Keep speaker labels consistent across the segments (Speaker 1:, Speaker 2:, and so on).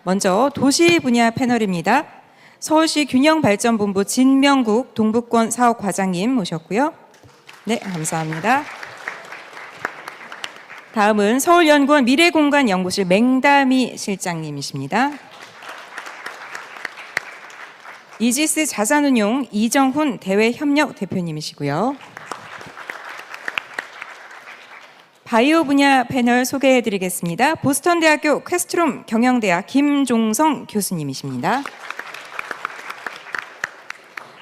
Speaker 1: 먼저 도시 분야 패널입니다. 서울시 균형발전본부 진명국 동북권 사업과장님 모셨고요. 네, 감사합니다. 다음은 서울연구원 미래공간연구실 맹다미 실장님이십니다. 이지스 자산운용 이정훈 대외협력 대표님이시고요. 바이오 분야 패널 소개해드리겠습니다. 보스턴대학교 퀘스트룸 경영대학 김종성 교수님이십니다.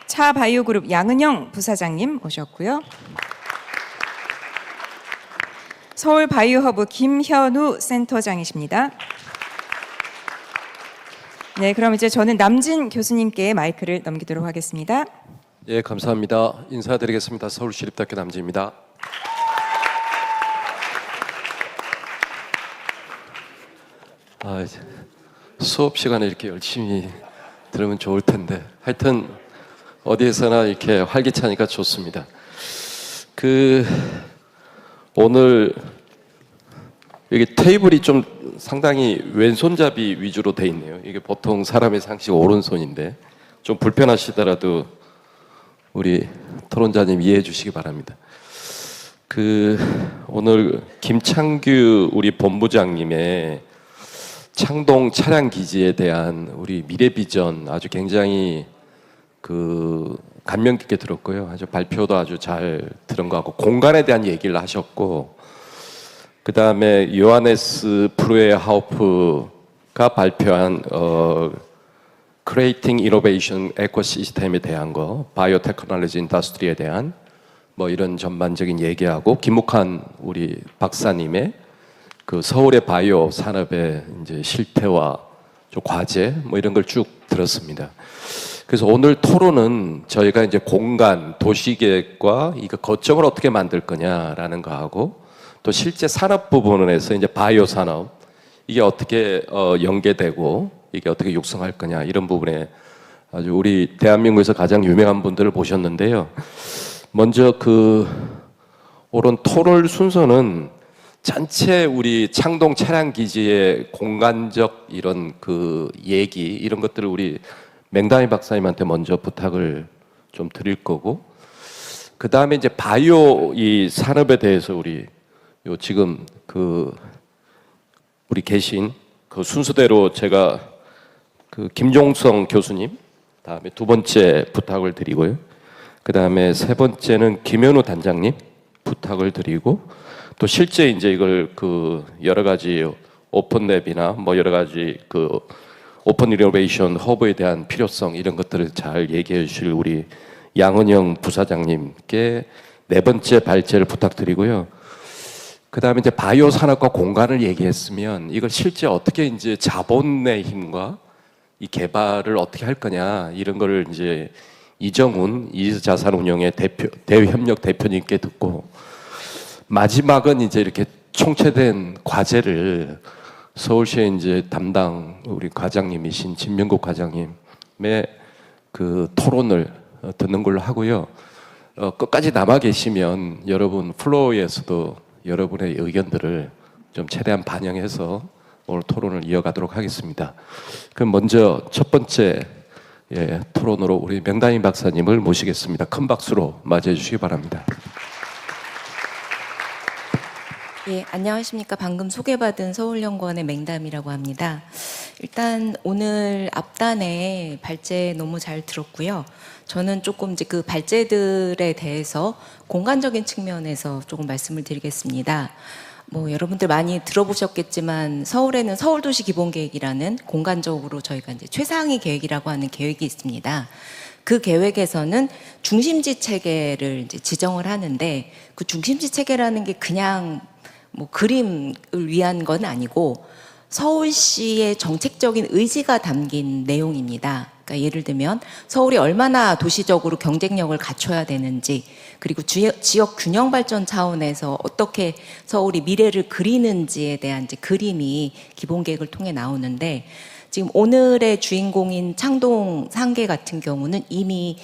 Speaker 1: 차 바이오그룹 양은영 부사장님 모셨고요. 서울 바이오허브 김현우 센터장이십니다. 네, 그럼 이제 저는 남진 교수님께 마이크를 넘기도록 하겠습니다.
Speaker 2: 예, 감사합니다. 인사드리겠습니다. 서울시립대학교 남진입니다. 수업 시간에 이렇게 열심히 들으면 좋을 텐데 하여튼 어디에서나 이렇게 활기차니까 좋습니다. 오늘 여기 테이블이 좀 상당히 왼손잡이 위주로 돼 있네요. 이게 보통 사람의 상식 오른손인데 좀 불편하시더라도 우리 토론자님 이해해 주시기 바랍니다. 오늘 김창규 우리 본부장님의 창동 차량 기지에 대한 우리 미래 비전 아주 굉장히 감명 깊게 들었고요. 아주 발표도 아주 잘 들은 것 같고 공간에 대한 얘기를 하셨고 그 다음에 요하네스 프루에하우프가 발표한 Creating Innovation Ecosystem에 대한 거, 바이오테크놀로지 인더스트리에 대한 뭐 이런 전반적인 얘기하고 김묵한 우리 박사님의 서울의 바이오 산업의 이제 실태와 좀 과제 뭐 이런 걸 쭉 들었습니다. 그래서 오늘 토론은 저희가 이제 공간, 도시계획과 이거 거점을 어떻게 만들 거냐라는 거하고 또 실제 산업 부분에서 이제 바이오 산업 이게 어떻게 연계되고 이게 어떻게 육성할 거냐 이런 부분에 아주 우리 대한민국에서 가장 유명한 분들을 모셨는데요. 먼저 오른 토론 순서는 전체 우리 창동 차량 기지의 공간적 이런 얘기 이런 것들을 우리 맹다미 박사님한테 먼저 부탁을 좀 드릴 거고 그 다음에 이제 바이오 이 산업에 대해서 우리 지금 우리 계신 순서대로 제가 김종성 교수님 다음에 두 번째 부탁을 드리고요. 그 다음에 세 번째는 김현우 단장님 부탁을 드리고 또 실제 이제 이걸 여러 가지 오픈랩이나 뭐 여러 가지 오픈 이노베이션 허브에 대한 필요성 이런 것들을 잘 얘기해 주실 우리 양은영 부사장님께 네 번째 발제를 부탁드리고요. 그 다음에 이제 바이오 산업과 공간을 얘기했으면 이걸 실제 어떻게 이제 자본의 힘과 이 개발을 어떻게 할 거냐 이런 거를 이제 이정훈 이지스 자산운용의 대외협력 대표님께 듣고 마지막은 이제 이렇게 총체된 과제를 서울시의 이제 담당 우리 과장님이신 진명국 과장님의 토론을 듣는 걸로 하고요. 끝까지 남아 계시면 여러분 플로어에서도 여러분의 의견들을 좀 최대한 반영해서 오늘 토론을 이어가도록 하겠습니다. 그럼 먼저 첫 번째 토론으로 우리 맹다미 박사님을 모시겠습니다. 큰 박수로 맞이해 주시기 바랍니다.
Speaker 3: 예, 안녕하십니까. 방금 소개받은 서울연구원의 맹담이라고 합니다. 일단 오늘 앞단에 발제 너무 잘 들었고요. 저는 조금 이제 발제들에 대해서 공간적인 측면에서 조금 말씀을 드리겠습니다. 뭐 여러분들 많이 들어보셨겠지만 서울에는 서울도시 기본계획이라는 공간적으로 저희가 이제 최상위 계획이라고 하는 계획이 있습니다. 그 계획에서는 중심지 체계를 이제 지정을 하는데 그 중심지 체계라는 게 그냥 뭐 그림을 위한 건 아니고 서울시의 정책적인 의지가 담긴 내용입니다. 그러니까 예를 들면 서울이 얼마나 도시적으로 경쟁력을 갖춰야 되는지 그리고 지역 균형 발전 차원에서 어떻게 서울이 미래를 그리는지에 대한 이제 그림이 기본 계획을 통해 나오는데 지금 오늘의 주인공인 창동 상계 같은 경우는 이미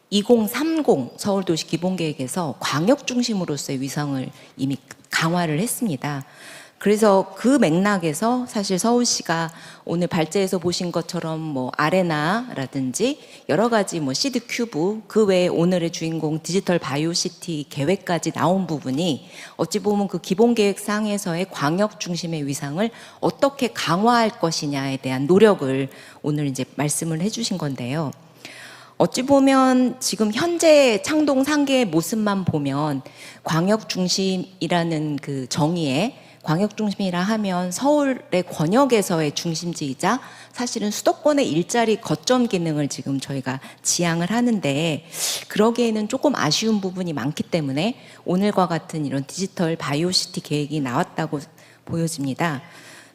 Speaker 3: 2030 서울도시 기본계획에서 광역 중심으로서의 위상을 이미 강화를 했습니다. 그래서 그 맥락에서 사실 서울시가 오늘 발제에서 보신 것처럼 뭐 아레나라든지 여러 가지 뭐 시드 큐브, 그 외에 오늘의 주인공 디지털 바이오시티 계획까지 나온 부분이 어찌 보면 그 기본 계획상에서의 광역 중심의 위상을 어떻게 강화할 것이냐에 대한 노력을 오늘 이제 말씀을 해주신 건데요. 어찌 보면 지금 현재 창동 상계의 모습만 보면 광역 중심이라는 그 정의에, 광역 중심이라 하면 서울의 권역에서의 중심지이자 사실은 수도권의 일자리 거점 기능을 지금 저희가 지향을 하는데, 그러기에는 조금 아쉬운 부분이 많기 때문에 오늘과 같은 이런 디지털 바이오시티 계획이 나왔다고 보여집니다.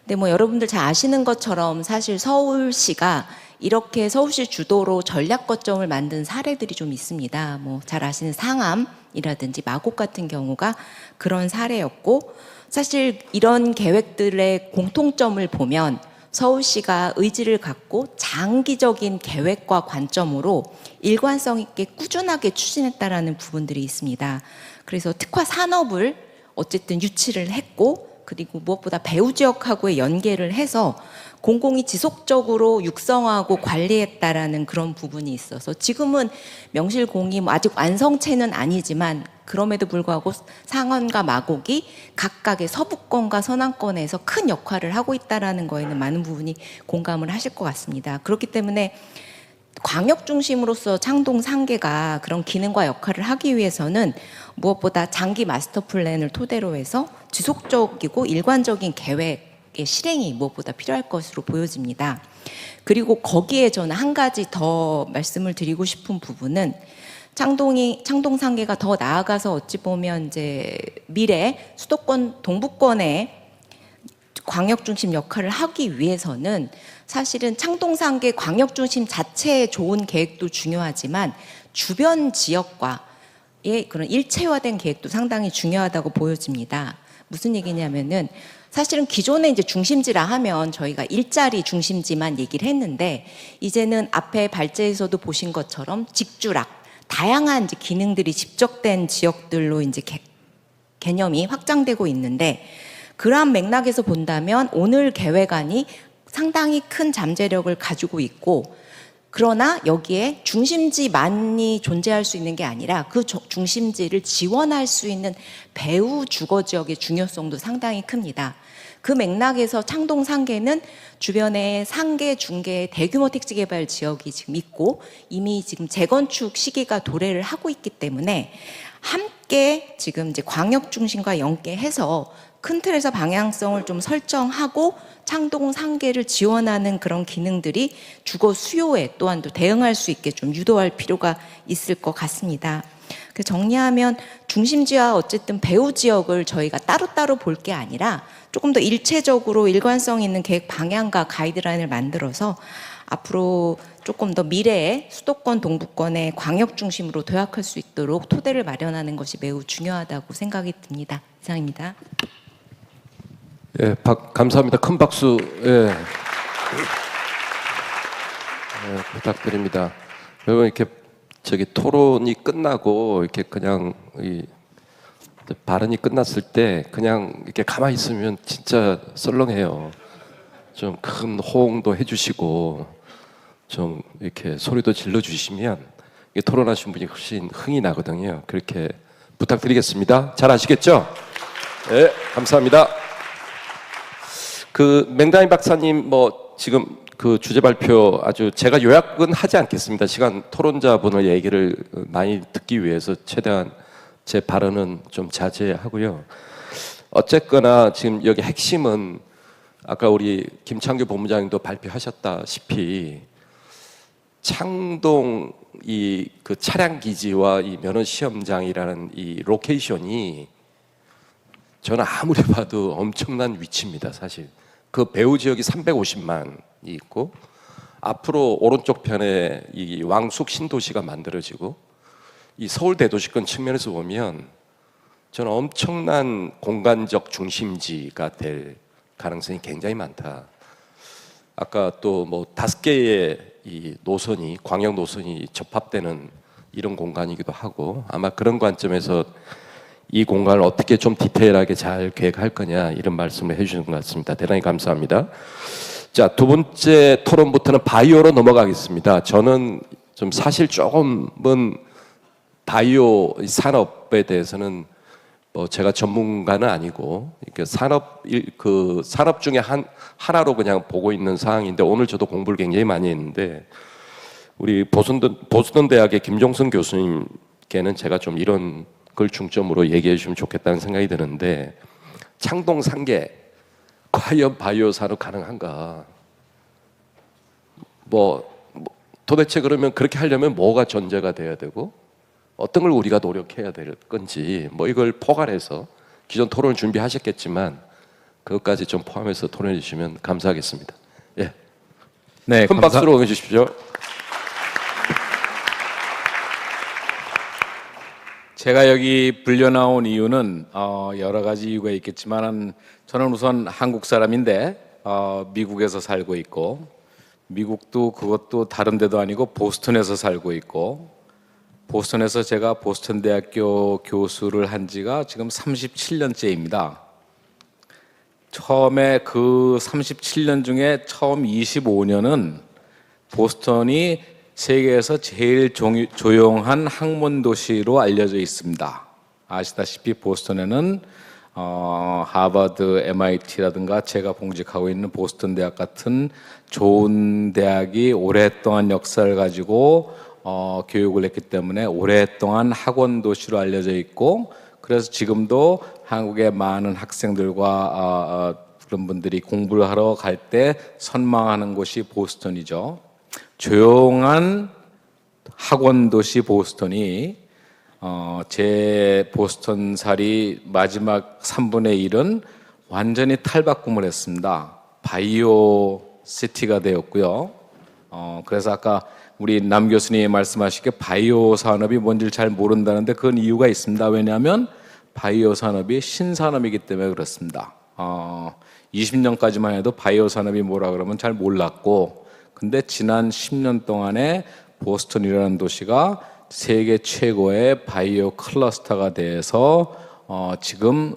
Speaker 3: 근데 뭐 여러분들 잘 아시는 것처럼 사실 서울시가 이렇게 서울시 주도로 전략 거점을 만든 사례들이 좀 있습니다. 뭐 잘 아시는 상암이라든지 마곡 같은 경우가 그런 사례였고, 사실 이런 계획들의 공통점을 보면 서울시가 의지를 갖고 장기적인 계획과 관점으로 일관성 있게 꾸준하게 추진했다라는 부분들이 있습니다. 그래서 특화 산업을 어쨌든 유치를 했고, 그리고 무엇보다 배후 지역하고의 연계를 해서 공공이 지속적으로 육성하고 관리했다라는 그런 부분이 있어서 지금은 명실공히 뭐 아직 완성체는 아니지만 그럼에도 불구하고 상원과 마곡이 각각의 서부권과 서남권에서 큰 역할을 하고 있다라는 거에는 많은 부분이 공감을 하실 것 같습니다. 그렇기 때문에 광역 중심으로서 창동 상계가 그런 기능과 역할을 하기 위해서는 무엇보다 장기 마스터 플랜을 토대로 해서 지속적이고 일관적인 계획의 실행이 무엇보다 필요할 것으로 보여집니다. 그리고 거기에 저는 한 가지 더 말씀을 드리고 싶은 부분은 창동 상계가 더 나아가서 어찌 보면 이제 미래 수도권 동부권의 광역 중심 역할을 하기 위해서는 사실은 창동 상계 광역 중심 자체의 좋은 계획도 중요하지만 주변 지역과의 그런 일체화된 계획도 상당히 중요하다고 보여집니다. 무슨 얘기냐면은 사실은 기존에 이제 중심지라 하면 저희가 일자리 중심지만 얘기를 했는데, 이제는 앞에 발제에서도 보신 것처럼 직주락, 다양한 이제 기능들이 집적된 지역들로 이제 개념이 확장되고 있는데, 그러한 맥락에서 본다면 오늘 계획안이 상당히 큰 잠재력을 가지고 있고, 그러나 여기에 중심지만이 존재할 수 있는 게 아니라 그 중심지를 지원할 수 있는 배후 주거 지역의 중요성도 상당히 큽니다. 그 맥락에서 창동 상계는 주변에 상계, 중계, 대규모 택지 개발 지역이 지금 있고 이미 지금 재건축 시기가 도래를 하고 있기 때문에 함께 지금 이제 광역 중심과 연계해서 큰 틀에서 방향성을 좀 설정하고 창동 상계를 지원하는 그런 기능들이 주거 수요에 또한 또 대응할 수 있게 좀 유도할 필요가 있을 것 같습니다. 그 정리하면 중심지와 어쨌든 배후 지역을 저희가 따로따로 볼 게 아니라 조금 더 일체적으로 일관성 있는 계획 방향과 가이드라인을 만들어서 앞으로 조금 더 미래의 수도권 동부권의 광역 중심으로 도약할 수 있도록 토대를 마련하는 것이 매우 중요하다고 생각이 듭니다. 이상입니다.
Speaker 2: 예, 감사합니다. 큰 박수 부탁드립니다. 여러분 이렇게 토론이 끝나고 이렇게 그냥 발언이 끝났을 때 그냥 이렇게 가만히 있으면 진짜 썰렁해요. 좀 큰 호응도 해주시고 좀 이렇게 소리도 질러 주시면 토론하신 분이 훨씬 흥이 나거든요. 그렇게 부탁드리겠습니다. 잘 아시겠죠? 네, 감사합니다. 그 맹다인 박사님 지금 그 주제 발표 아주 제가 요약은 하지 않겠습니다. 시간 토론자분의 얘기를 많이 듣기 위해서 최대한 제 발언은 좀 자제하고요. 어쨌거나 지금 여기 핵심은 아까 우리 김창규 본부장님도 발표하셨다시피 창동 그 차량 기지와 이 면허 시험장이라는 이 로케이션이 저는 아무리 봐도 엄청난 위치입니다. 사실 그 배후 지역이 350만이 있고 앞으로 오른쪽 편에 이 왕숙 신도시가 만들어지고 이 서울 대도시권 측면에서 보면 저는 엄청난 공간적 중심지가 될 가능성이 굉장히 많다. 아까 또 5개의 이 노선이 광역 노선이 접합되는 이런 공간이기도 하고 아마 그런 관점에서 이 공간을 어떻게 좀 디테일하게 잘 계획할 거냐 이런 말씀을 해주시는 것 같습니다. 대단히 감사합니다. 자, 두 번째 토론부터는 바이오로 넘어가겠습니다. 저는 좀 사실 조금은 바이오 산업에 대해서는 뭐 제가 전문가는 아니고 산업 중에 하나로 그냥 보고 있는 사항인데 오늘 저도 공부를 굉장히 많이 했는데 우리 보스턴 대학의 김종선 교수님께는 제가 좀 이런 걸 중점으로 얘기해 주시면 좋겠다는 생각이 드는데 창동 3개 과연 바이오 산업 가능한가? 도대체 그러면 그렇게 하려면 뭐가 전제가 돼야 되고 어떤 걸 우리가 노력해야 될 건지 이걸 포괄해서 기존 토론을 준비하셨겠지만 그것까지 좀 포함해서 토론해 주시면 감사하겠습니다. 예.
Speaker 4: 네,
Speaker 2: 큰 박수로 응해 주십시오.
Speaker 4: 제가 여기 불려 나온 이유는 여러 가지 이유가 있겠지만 저는 우선 한국 사람인데 미국에서 살고 있고 미국도 그것도 다른 데도 아니고 보스턴에서 살고 있고 보스턴에서 제가 보스턴 대학교 교수를 한 지가 지금 37년째입니다. 처음에 그 37년 중에 처음 25년은 보스턴이 세계에서 제일 조용한 학문 도시로 알려져 있습니다. 아시다시피 보스턴에는 하버드, MIT라든가 제가 봉직하고 있는 보스턴 대학 같은 좋은 대학이 오랫동안 역사를 가지고 교육을 했기 때문에 오랫동안 학원 도시로 알려져 있고 그래서 지금도 한국의 많은 학생들과 그런 분들이 공부를 하러 갈 때 선망하는 곳이 보스턴이죠. 조용한 학원 도시 보스턴이 제 보스턴 살이 마지막 3분의 1은 완전히 탈바꿈을 했습니다. 바이오 시티가 되었고요. 그래서 아까 우리 남 교수님이 말씀하시기에 바이오 산업이 뭔지를 잘 모른다는데 그건 이유가 있습니다. 왜냐하면 바이오 산업이 신산업이기 때문에 그렇습니다. 20년까지만 해도 바이오 산업이 뭐라 그러면 잘 몰랐고 근데 지난 10년 동안에 보스턴이라는 도시가 세계 최고의 바이오 클러스터가 돼서 지금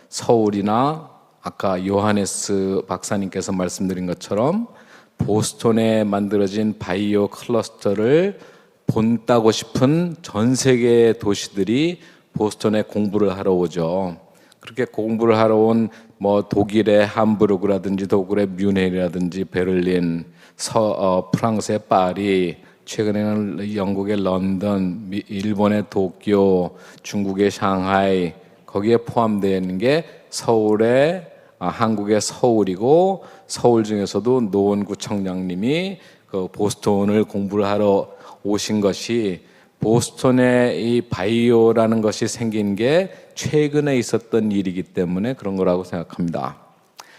Speaker 4: 서울이나 아까 요하네스 박사님께서 말씀드린 것처럼 보스턴에 만들어진 바이오 클러스터를 본따고 싶은 전 세계 도시들이 보스턴에 공부를 하러 오죠. 그렇게 공부를 하러 온 독일의 함부르크라든지 독일의 뮌헨이라든지 베를린, 프랑스의 파리, 최근에는 영국의 런던, 일본의 도쿄, 중국의 상하이 거기에 포함되어 있는 게 한국의 서울이고 서울 중에서도 노원구 청장님이 그 보스턴을 공부를 하러 오신 것이 보스턴에 이 바이오라는 것이 생긴 게 최근에 있었던 일이기 때문에 그런 거라고 생각합니다.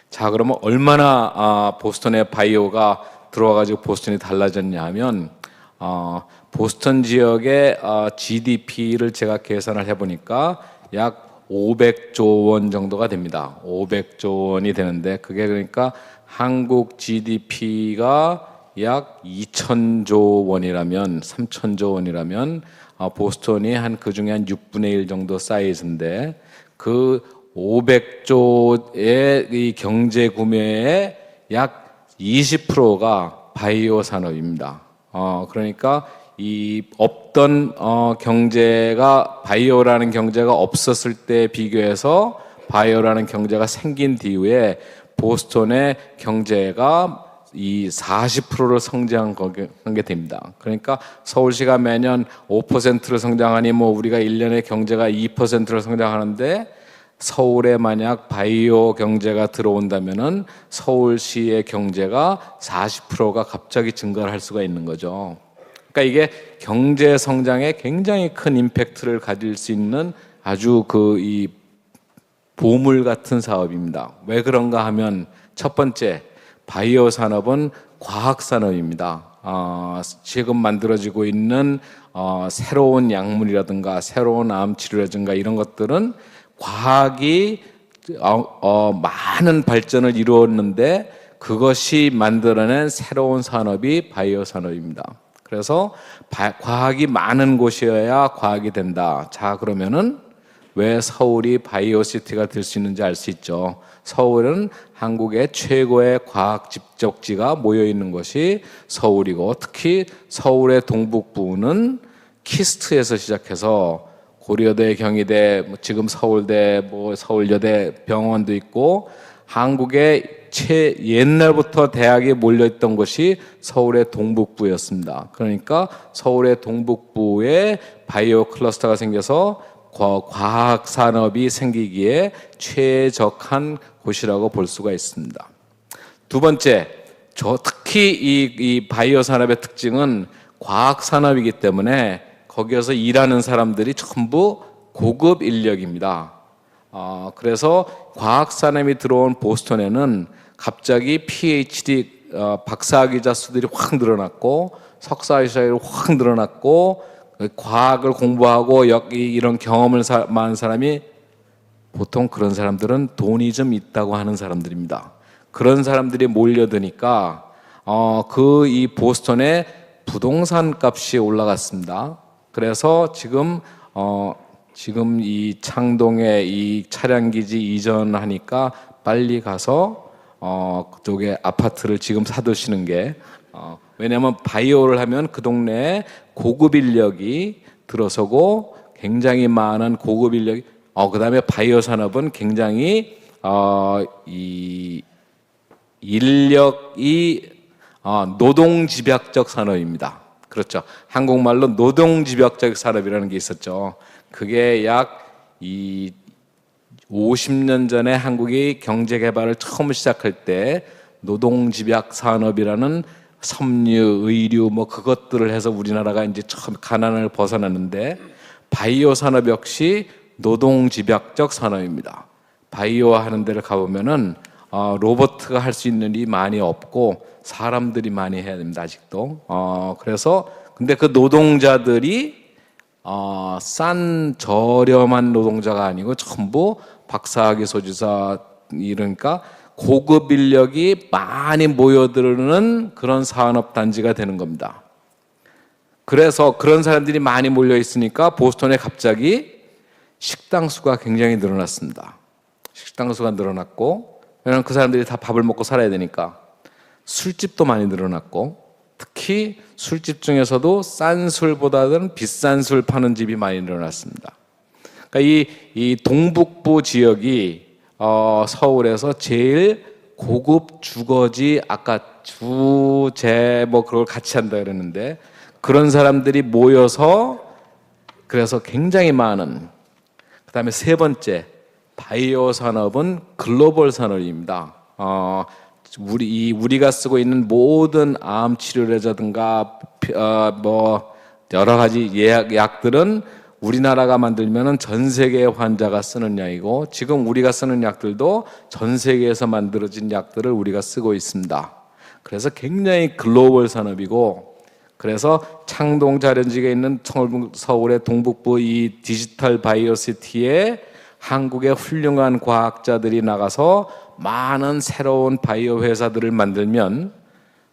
Speaker 4: 자, 그러면 얼마나 보스턴에 바이오가 들어와가지고 보스턴이 달라졌냐 하면 보스턴 지역의 GDP를 제가 계산을 해보니까 약 500조 원 정도가 됩니다. 500조 원이 되는데 그게 그러니까 한국 GDP가 약 2,000조 원이라면 3,000조 원이라면 보스턴이 그 중에 한 6분의 1 정도 사이즈인데 그 500조의 이 경제 구매의 약 20%가 바이오 산업입니다. 그러니까 이 없던 경제가 바이오라는 경제가 없었을 때 비교해서 바이오라는 경제가 생긴 뒤에 보스턴의 경제가 이 40%를 성장한 게 됩니다. 그러니까 서울시가 매년 5%를 성장하니 우리가 1년에 경제가 2%를 성장하는데 서울에 만약 바이오 경제가 들어온다면은 서울시의 경제가 40%가 갑자기 증가를 할 수가 있는 거죠. 그러니까 이게 경제 성장에 굉장히 큰 임팩트를 가질 수 있는 아주 이 보물 같은 사업입니다. 왜 그런가 하면 첫 번째, 바이오 산업은 과학 산업입니다. 지금 만들어지고 있는 새로운 약물이라든가 새로운 암 치료라든가 이런 것들은 과학이 많은 발전을 이루었는데 그것이 만들어낸 새로운 산업이 바이오 산업입니다. 그래서 과학이 많은 곳이어야 과학이 된다. 자, 그러면은 왜 서울이 바이오 시티가 될 수 있는지 알 수 있죠. 서울은 한국의 최고의 과학 집적지가 모여 있는 것이 서울이고, 특히 서울의 동북부는 키스트에서 시작해서 고려대, 경희대, 지금 서울대, 서울여대 병원도 있고, 한국의 옛날부터 대학이 몰려있던 것이 서울의 동북부였습니다. 그러니까 서울의 동북부에 바이오 클러스터가 생겨서 과학 산업이 생기기에 최적한 곳이라고 볼 수가 있습니다. 두 번째, 특히 이 바이오 산업의 특징은 과학 산업이기 때문에 거기에서 일하는 사람들이 전부 고급 인력입니다. 그래서 과학 산업이 들어온 보스턴에는 갑자기 PhD 박사학위자 수들이 확 늘어났고, 석사학위자들이 확 늘어났고, 과학을 공부하고 이런 경험을 많은 사람이, 보통 그런 사람들은 돈이 좀 있다고 하는 사람들입니다. 그런 사람들이 몰려드니까 이 보스턴의 부동산 값이 올라갔습니다. 그래서 지금 이 창동에 이 차량기지 이전하니까 빨리 가서 그쪽에 아파트를 지금 사두시는 게, 왜냐하면 바이오를 하면 그 동네에 고급 인력이 들어서고, 굉장히 많은 고급 인력이, 그다음에 바이오 산업은 굉장히 이 인력이 노동집약적 산업입니다. 그렇죠. 한국말로 노동집약적 산업이라는 게 있었죠. 그게 약 50년 전에 한국이 경제개발을 처음 시작할 때 노동집약 산업이라는 섬유, 의류 그것들을 해서 우리나라가 이제 처음 가난을 벗어났는데, 바이오 산업 역시 노동집약적 산업입니다. 바이오 하는 데를 가보면은 로봇가 할 수 있는 일이 많이 없고 사람들이 많이 해야 됩니다. 아직도. 그래서 근데 그 노동자들이 싼 저렴한 노동자가 아니고 전부 박사학위 소지자, 이러니까 고급 인력이 많이 모여드는 그런 산업 단지가 되는 겁니다. 그래서 그런 사람들이 많이 몰려 있으니까 보스턴에 갑자기 식당 수가 굉장히 늘어났습니다. 식당 수가 늘어났고, 왜냐하면 그 사람들이 다 밥을 먹고 살아야 되니까. 술집도 많이 늘어났고, 특히 술집 중에서도 싼 술보다는 비싼 술 파는 집이 많이 늘어났습니다. 그러니까 이 동북부 지역이 서울에서 제일 고급 주거지, 아까 주재 그걸 같이 한다 그랬는데, 그런 사람들이 모여서, 그래서 굉장히 많은, 그다음에 세 번째, 바이오 산업은 글로벌 산업입니다. 우리가 쓰고 있는 모든 암 치료제라든가 여러 가지 약들은 우리나라가 만들면은 전 세계의 환자가 쓰는 약이고, 지금 우리가 쓰는 약들도 전 세계에서 만들어진 약들을 우리가 쓰고 있습니다. 그래서 굉장히 글로벌 산업이고, 그래서 창동 자련지에 있는 서울의 동북부 이 디지털 바이오 시티에 한국의 훌륭한 과학자들이 나가서 많은 새로운 바이오 회사들을 만들면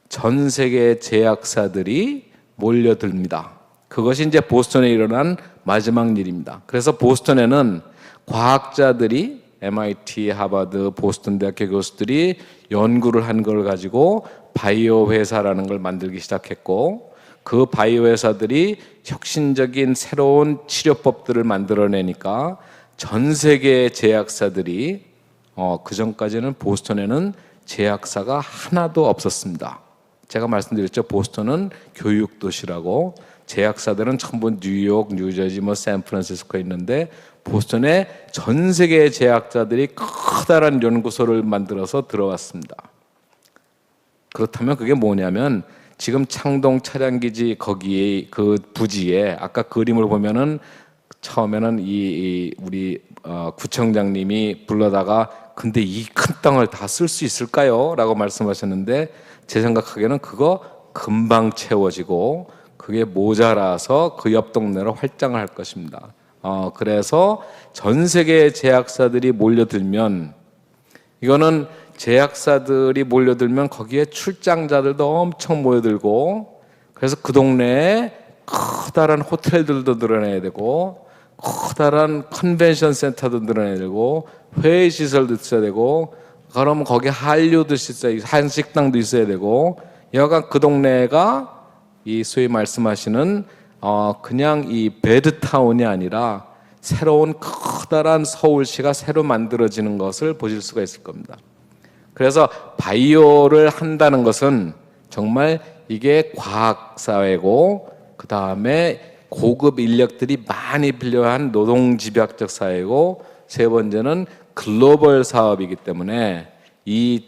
Speaker 4: 전 세계 제약사들이 몰려듭니다. 그것이 이제 보스턴에 일어난 마지막 일입니다. 그래서 보스턴에는 과학자들이 MIT, 하버드, 보스턴 대학교 교수들이 연구를 한 걸 가지고 바이오 회사라는 걸 만들기 시작했고, 그 바이오 회사들이 혁신적인 새로운 치료법들을 만들어내니까 전 세계의 제약사들이, 그 전까지는 보스턴에는 제약사가 하나도 없었습니다. 제가 말씀드렸죠. 보스턴은 교육 도시라고, 제약사들은 전부 뉴욕, 뉴저지, 샌프란시스코에 있는데, 보스턴에 전 세계의 제약자들이 커다란 연구소를 만들어서 들어왔습니다. 그렇다면 그게 뭐냐면, 지금 창동 차량기지 거기에 그 부지에, 아까 그림을 보면은 처음에는 우리 구청장님이 불러다가 근데 이 큰 땅을 다 쓸 수 있을까요? 라고 말씀하셨는데, 제 생각하기에는 그거 금방 채워지고 그게 모자라서 그 옆 동네로 활장을 할 것입니다. 그래서 전 세계의 제약사들이 몰려들면, 이거는 제약사들이 몰려들면 거기에 출장자들도 엄청 모여들고, 그래서 그 동네에 커다란 호텔들도 늘어나야 되고, 커다란 컨벤션 센터도 늘어나야 되고 회의 시설도 있어야 되고 그러면 거기 한류도 있어야 한식당도 있어야 되고 여간 그 동네가 이 소위 말씀하시는 그냥 이 베드타운이 아니라 새로운 커다란 서울시가 새로 만들어지는 것을 보실 수가 있을 겁니다. 그래서 바이오를 한다는 것은 정말 이게 과학사회고 그 다음에 고급 인력들이 많이 필요한 노동집약적 사회고 세 번째는 글로벌 사업이기 때문에 이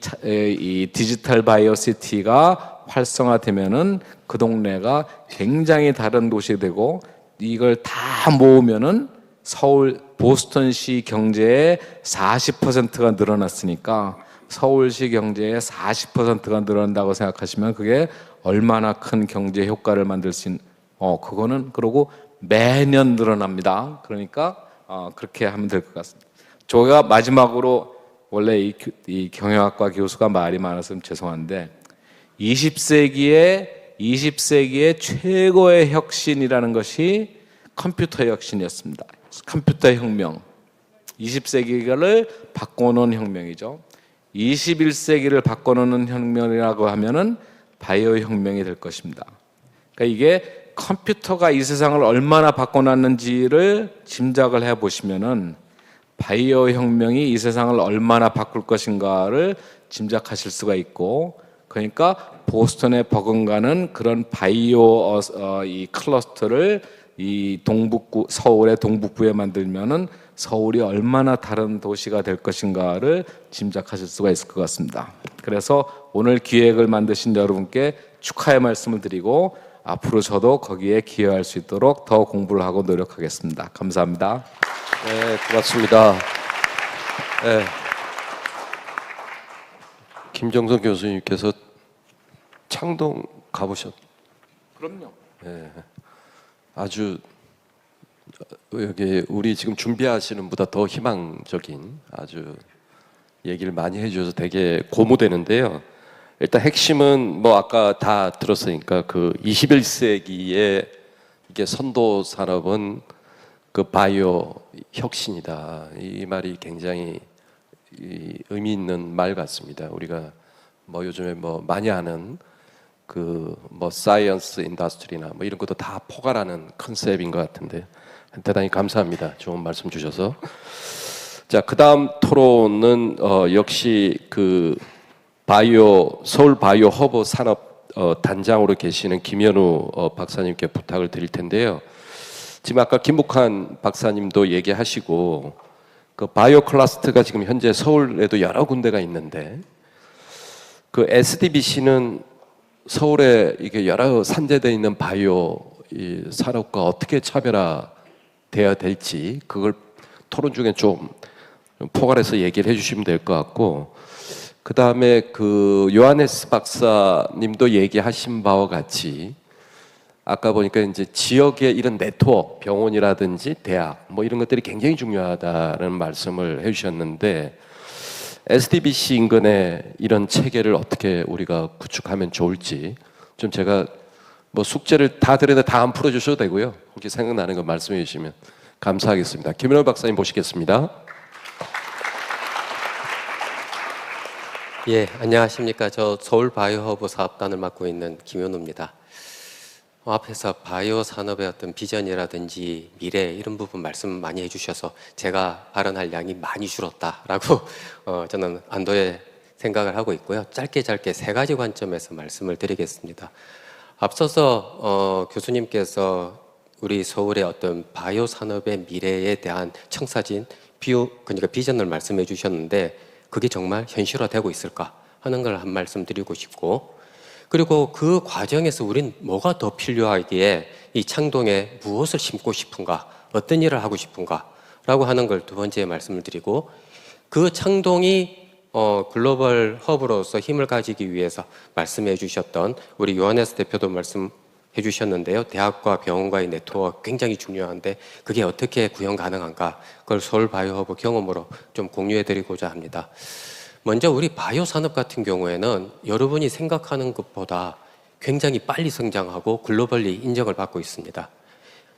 Speaker 4: 디지털 바이오 시티가 활성화되면은 그 동네가 굉장히 다른 도시가 되고 이걸 다 모으면은 서울 보스턴시 경제의 40%가 늘어났으니까 서울시 경제의 40%가 늘어난다고 생각하시면 그게 얼마나 큰 경제 효과를 만들 수 있는 그거는 그러고 매년 늘어납니다. 그러니까 그렇게 하면 될 것 같습니다. 저희가 마지막으로 원래 이 경영학과 교수가 말이 많아서 좀 죄송한데 20세기의 최고의 혁신이라는 것이 컴퓨터 혁신이었습니다. 컴퓨터 혁명. 20세기를 바꿔놓은 혁명이죠. 21세기를 바꿔놓는 혁명이라고 하면은 바이오 혁명이 될 것입니다. 그러니까 이게 컴퓨터가 이 세상을 얼마나 바꿔놨는지를 짐작을 해보시면은 바이오 혁명이 이 세상을 얼마나 바꿀 것인가를 짐작하실 수가 있고, 그러니까 보스턴에 버금가는 그런 바이오 이 클러스터를 이 동북부 서울의 동북부에 만들면은 서울이 얼마나 다른 도시가 될 것인가를 짐작하실 수가 있을 것 같습니다. 그래서 오늘 기획을 만드신 여러분께 축하의 말씀을 드리고 앞으로 저도 거기에 기여할 수 있도록 더 공부를 하고 노력하겠습니다. 감사합니다.
Speaker 2: 네, 고맙습니다. 네. 김정선 교수님께서 창동 가보셨?
Speaker 4: 그럼요.
Speaker 2: 네. 아주 여기 우리 지금 준비하시는 보다 더 희망적인 아주 얘기를 많이 해주셔서 되게 고무되는데요. 일단 핵심은 뭐 아까 다 들었으니까 그 21세기에 이게 선도 산업은 그 바이오 혁신이다. 이 말이 굉장히 의미 있는 말 같습니다. 우리가 뭐 요즘에 뭐 많이 하는 그 뭐 사이언스 인더스트리나 뭐 이런 것도 다 포괄하는 컨셉인 것 같은데 대단히 감사합니다. 좋은 말씀 주셔서. 자, 그다음 토론은 역시 그 바이오 서울 바이오 허브 산업 단장으로 계시는 김현우 박사님께 부탁을 드릴 텐데요. 지금 아까 김묵한 박사님도 얘기하시고 그 바이오 클러스터가 지금 현재 서울에도 여러 군데가 있는데 그 SDBC는 서울에 이게 여러 산재되어 있는 바이오 이 산업과 어떻게 차별화돼야 될지 그걸 토론 중에 좀 포괄해서 얘기를 해주시면 될 것 같고, 그 다음에 그 요하네스 박사님도 얘기하신 바와 같이 아까 보니까 이제 지역의 이런 네트워크, 병원이라든지 대학 뭐 이런 것들이 굉장히 중요하다는 말씀을 해주셨는데 SDBC 인근에 이런 체계를 어떻게 우리가 구축하면 좋을지 좀 제가 뭐 숙제를 다 드렸는데 다 안 풀어주셔도 되고요. 혹시 생각나는 거 말씀해 주시면 감사하겠습니다. 김현우 박사님 모시겠습니다.
Speaker 5: 예, 안녕하십니까. 저 서울 바이오허브 사업단을 맡고 있는 김현우입니다. 앞에서 바이오 산업의 어떤 비전이라든지 미래 이런 부분 말씀 많이 해주셔서 제가 발언할 양이 많이 줄었다라고 저는 안도의 생각을 하고 있고요. 짧게 세 가지 관점에서 말씀을 드리겠습니다. 앞서서 교수님께서 우리 서울의 어떤 바이오 산업의 미래에 대한 청사진, 그러니까 비전을 말씀해 주셨는데 그게 정말 현실화되고 있을까 하는 걸 한 말씀 드리고 싶고, 그리고 그 과정에서 우린 뭐가 더 필요하기에 이 창동에 무엇을 심고 싶은가, 어떤 일을 하고 싶은가 라고 하는 걸 두 번째 말씀을 드리고, 그 창동이 글로벌 허브로서 힘을 가지기 위해서 말씀해 주셨던 우리 요하네스 대표도 말씀해 주셨는데요. 대학과 병원과의 네트워크 굉장히 중요한데 그게 어떻게 구현 가능한가, 그걸 서울 바이오허브 경험으로 좀 공유해 드리고자 합니다. 먼저 우리 바이오 산업 같은 경우에는 여러분이 생각하는 것보다 굉장히 빨리 성장하고 글로벌리 인정을 받고 있습니다.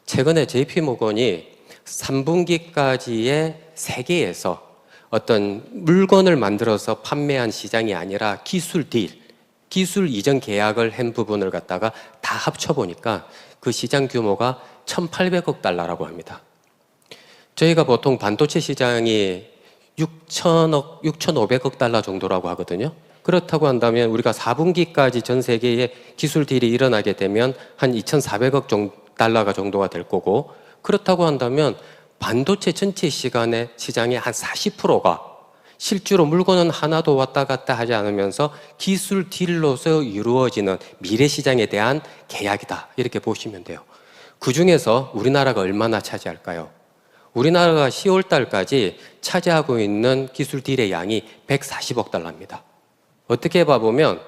Speaker 5: 최근에 JP모건이 3분기까지의 세계에서 어떤 물건을 만들어서 판매한 시장이 아니라 기술 딜, 기술 이전 계약을 한 부분을 갖다가 다 합쳐보니까 그 시장 규모가 1,800억 달러라고 합니다. 저희가 보통 반도체 시장이 6천억, 6,500억 달러 정도라고 하거든요. 그렇다고 한다면 우리가 4분기까지 전 세계에 기술 딜이 일어나게 되면 한 2,400억 달러가 정도가 될 거고, 그렇다고 한다면 반도체 전체 시장의 한 40%가 실제로 물건은 하나도 왔다 갔다 하지 않으면서 기술 딜로서 이루어지는 미래 시장에 대한 계약이다, 이렇게 보시면 돼요. 그 중에서 우리나라가 얼마나 차지할까요? 우리나라가 10월 달까지 차지하고 있는 기술 딜의 양이 140억 달러입니다. 어떻게 봐보면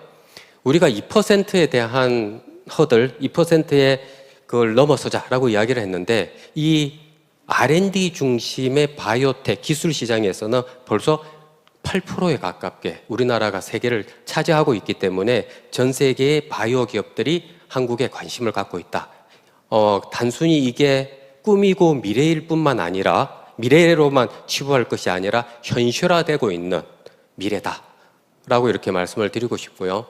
Speaker 5: 우리가 2%에 대한 허들, 2%의 그걸 넘어서자라고 이야기를 했는데, 이 R&D 중심의 바이오텍 기술 시장에서는 벌써 8%에 가깝게 우리나라가 세계를 차지하고 있기 때문에 전 세계의 바이오 기업들이 한국에 관심을 갖고 있다. 단순히 이게 꿈이고 미래일 뿐만 아니라, 미래로만 치부할 것이 아니라 현실화되고 있는 미래다 라고 이렇게 말씀을 드리고 싶고요.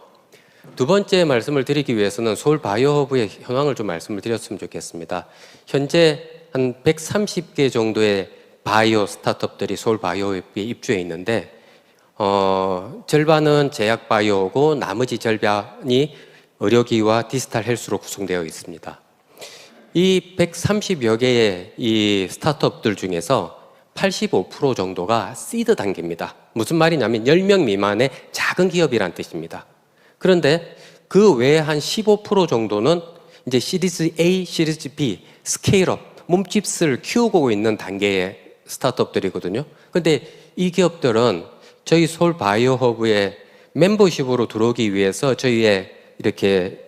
Speaker 5: 두 번째 말씀을 드리기 위해서는 서울 바이오허브의 현황을 좀 말씀을 드렸으면 좋겠습니다. 현재 한 130개 정도의 바이오 스타트업들이 서울 바이오허브에 입주해 있는데, 절반은 제약 바이오고 나머지 절반이 의료기와 디지털 헬스로 구성되어 있습니다. 이 130여 개의 이 스타트업들 중에서 85% 정도가 시드 단계입니다. 무슨 말이냐면 10명 미만의 작은 기업이란 뜻입니다. 그런데 그 외에 한 15% 정도는 이제 시리즈 A, 시리즈 B, 스케일업, 몸집을 키우고 있는 단계의 스타트업들이거든요. 근데 이 기업들은 저희 서울 바이오허브에 멤버십으로 들어오기 위해서 저희의 이렇게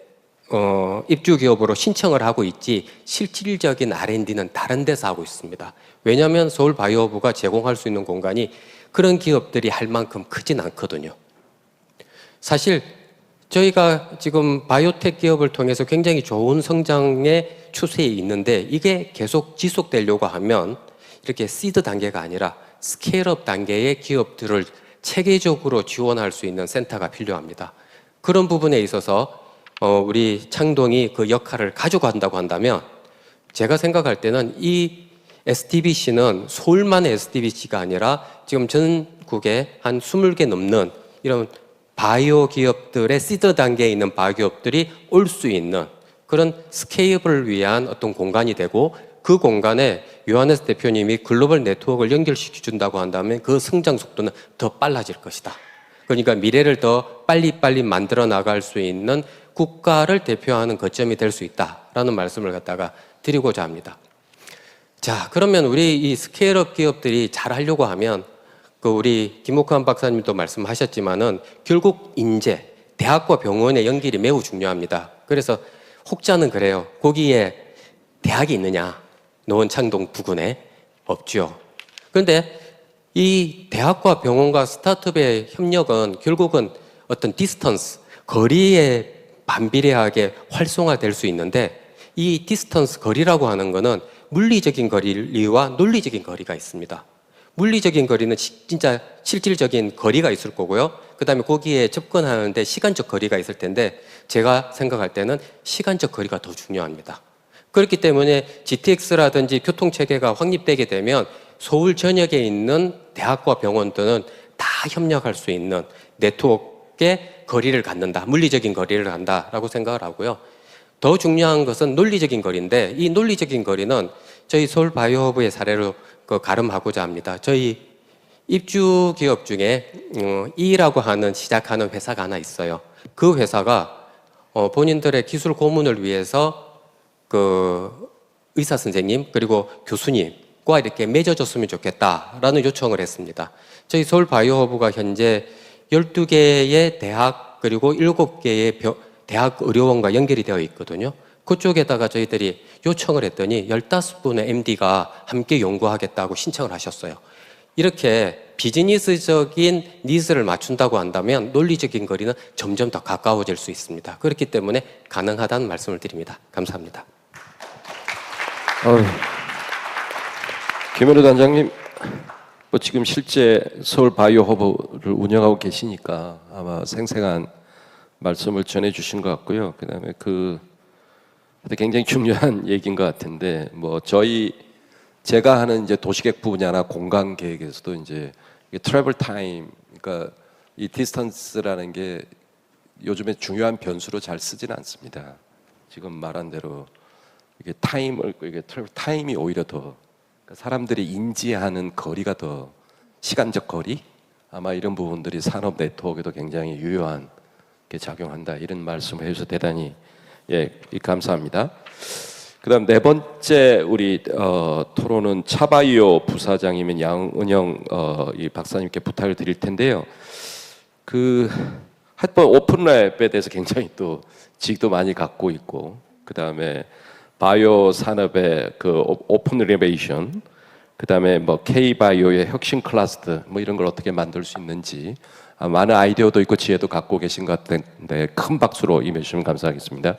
Speaker 5: 입주 기업으로 신청을 하고 있지, 실질적인 R&D는 다른 데서 하고 있습니다. 왜냐하면 서울 바이오허브가 제공할 수 있는 공간이 그런 기업들이 할 만큼 크진 않거든요. 사실 저희가 지금 바이오텍 기업을 통해서 굉장히 좋은 성장의 추세에 있는데, 이게 계속 지속되려고 하면 이렇게 시드 단계가 아니라 스케일업 단계의 기업들을 체계적으로 지원할 수 있는 센터가 필요합니다. 그런 부분에 있어서 우리 창동이 그 역할을 가져간다고 한다면, 제가 생각할 때는 이 STBC는 서울만의 STBC가 아니라 지금 전국에 한 20개 넘는 이런 바이오 기업들의 시드 단계에 있는 바이오 기업들이 올 수 있는 그런 스케일업을 위한 어떤 공간이 되고, 그 공간에 요하네스 대표님이 글로벌 네트워크를 연결시켜 준다고 한다면 그 성장 속도는 더 빨라질 것이다. 그러니까 미래를 더 빨리빨리 만들어 나갈 수 있는 국가를 대표하는 거점이 될 수 있다라는 말씀을 갖다가 드리고자 합니다. 자, 그러면 우리 이 스케일업 기업들이 잘 하려고 하면, 그 우리 김옥환 박사님도 말씀하셨지만은 결국 인재, 대학과 병원의 연결이 매우 중요합니다. 그래서 혹자는 그래요. 거기에 대학이 있느냐? 노원창동 부근에 없죠. 그런데 이 대학과 병원과 스타트업의 협력은 결국은 어떤 디스턴스, 거리에 반비례하게 활성화될 수 있는데, 이 디스턴스, 거리라고 하는 거는 물리적인 거리와 논리적인 거리가 있습니다. 물리적인 거리는 진짜 실질적인 거리가 있을 거고요. 그 다음에 거기에 접근하는데 시간적 거리가 있을 텐데, 제가 생각할 때는 시간적 거리가 더 중요합니다. 그렇기 때문에 GTX라든지 교통체계가 확립되게 되면 서울 전역에 있는 대학과 병원들은 다 협력할 수 있는 네트워크의 거리를 갖는다, 물리적인 거리를 갖는다라고 생각을 하고요. 더 중요한 것은 논리적인 거리인데, 이 논리적인 거리는 저희 서울 바이오허브의 사례로 가름하고자 합니다. 저희 입주 기업 중에 E라고 하는 시작하는 회사가 하나 있어요. 그 회사가 본인들의 기술 고문을 위해서 그 의사 선생님 그리고 교수님과 이렇게 맺어줬으면 좋겠다라는 요청을 했습니다. 저희 서울 바이오허브가 현재 12개의 대학 그리고 7개의 대학 의료원과 연결이 되어 있거든요. 그쪽에다가 저희들이 요청을 했더니 15분의 MD가 함께 연구하겠다고 신청을 하셨어요. 이렇게 비즈니스적인 니즈를 맞춘다고 한다면 논리적인 거리는 점점 더 가까워질 수 있습니다. 그렇기 때문에 가능하다는 말씀을 드립니다. 감사합니다.
Speaker 2: 김현우 단장님, 뭐 지금 실제 서울 바이오 허브를 운영하고 계시니까 아마 생생한 말씀을 전해주신 것 같고요. 그다음에 굉장히 중요한 얘기인 것 같은데, 뭐 제가 하는 이제 도시계획 분야나 공간 계획에서도 이제 트래블 타임, 그러니까 이 디스턴스라는 게 요즘에 중요한 변수로 잘 쓰지는 않습니다. 지금 말한 대로 이게 트래블 타임이 오히려 더 사람들이 인지하는 거리가 더 시간적 거리, 아마 이런 부분들이 산업 네트워크에도 굉장히 유효한 게 작용한다, 이런 말씀을 해주셔서 대단히 감사합니다. 그다음 네 번째 우리 토론은 차바이오 부사장이면 양은영 이 박사님께 부탁을 드릴 텐데요. 하여튼 오픈랩에 대해서 굉장히 또 지식도 많이 갖고 있고, 그다음에 바이오 산업의 오픈 리노베이션, 그다음에 뭐 K-바이오의 혁신 클러스터, 뭐 이런 걸 어떻게 만들 수 있는지 많은 아이디어도 있고 지혜도 갖고 계신 것 같은데 큰 박수로 임해 주시면 감사하겠습니다.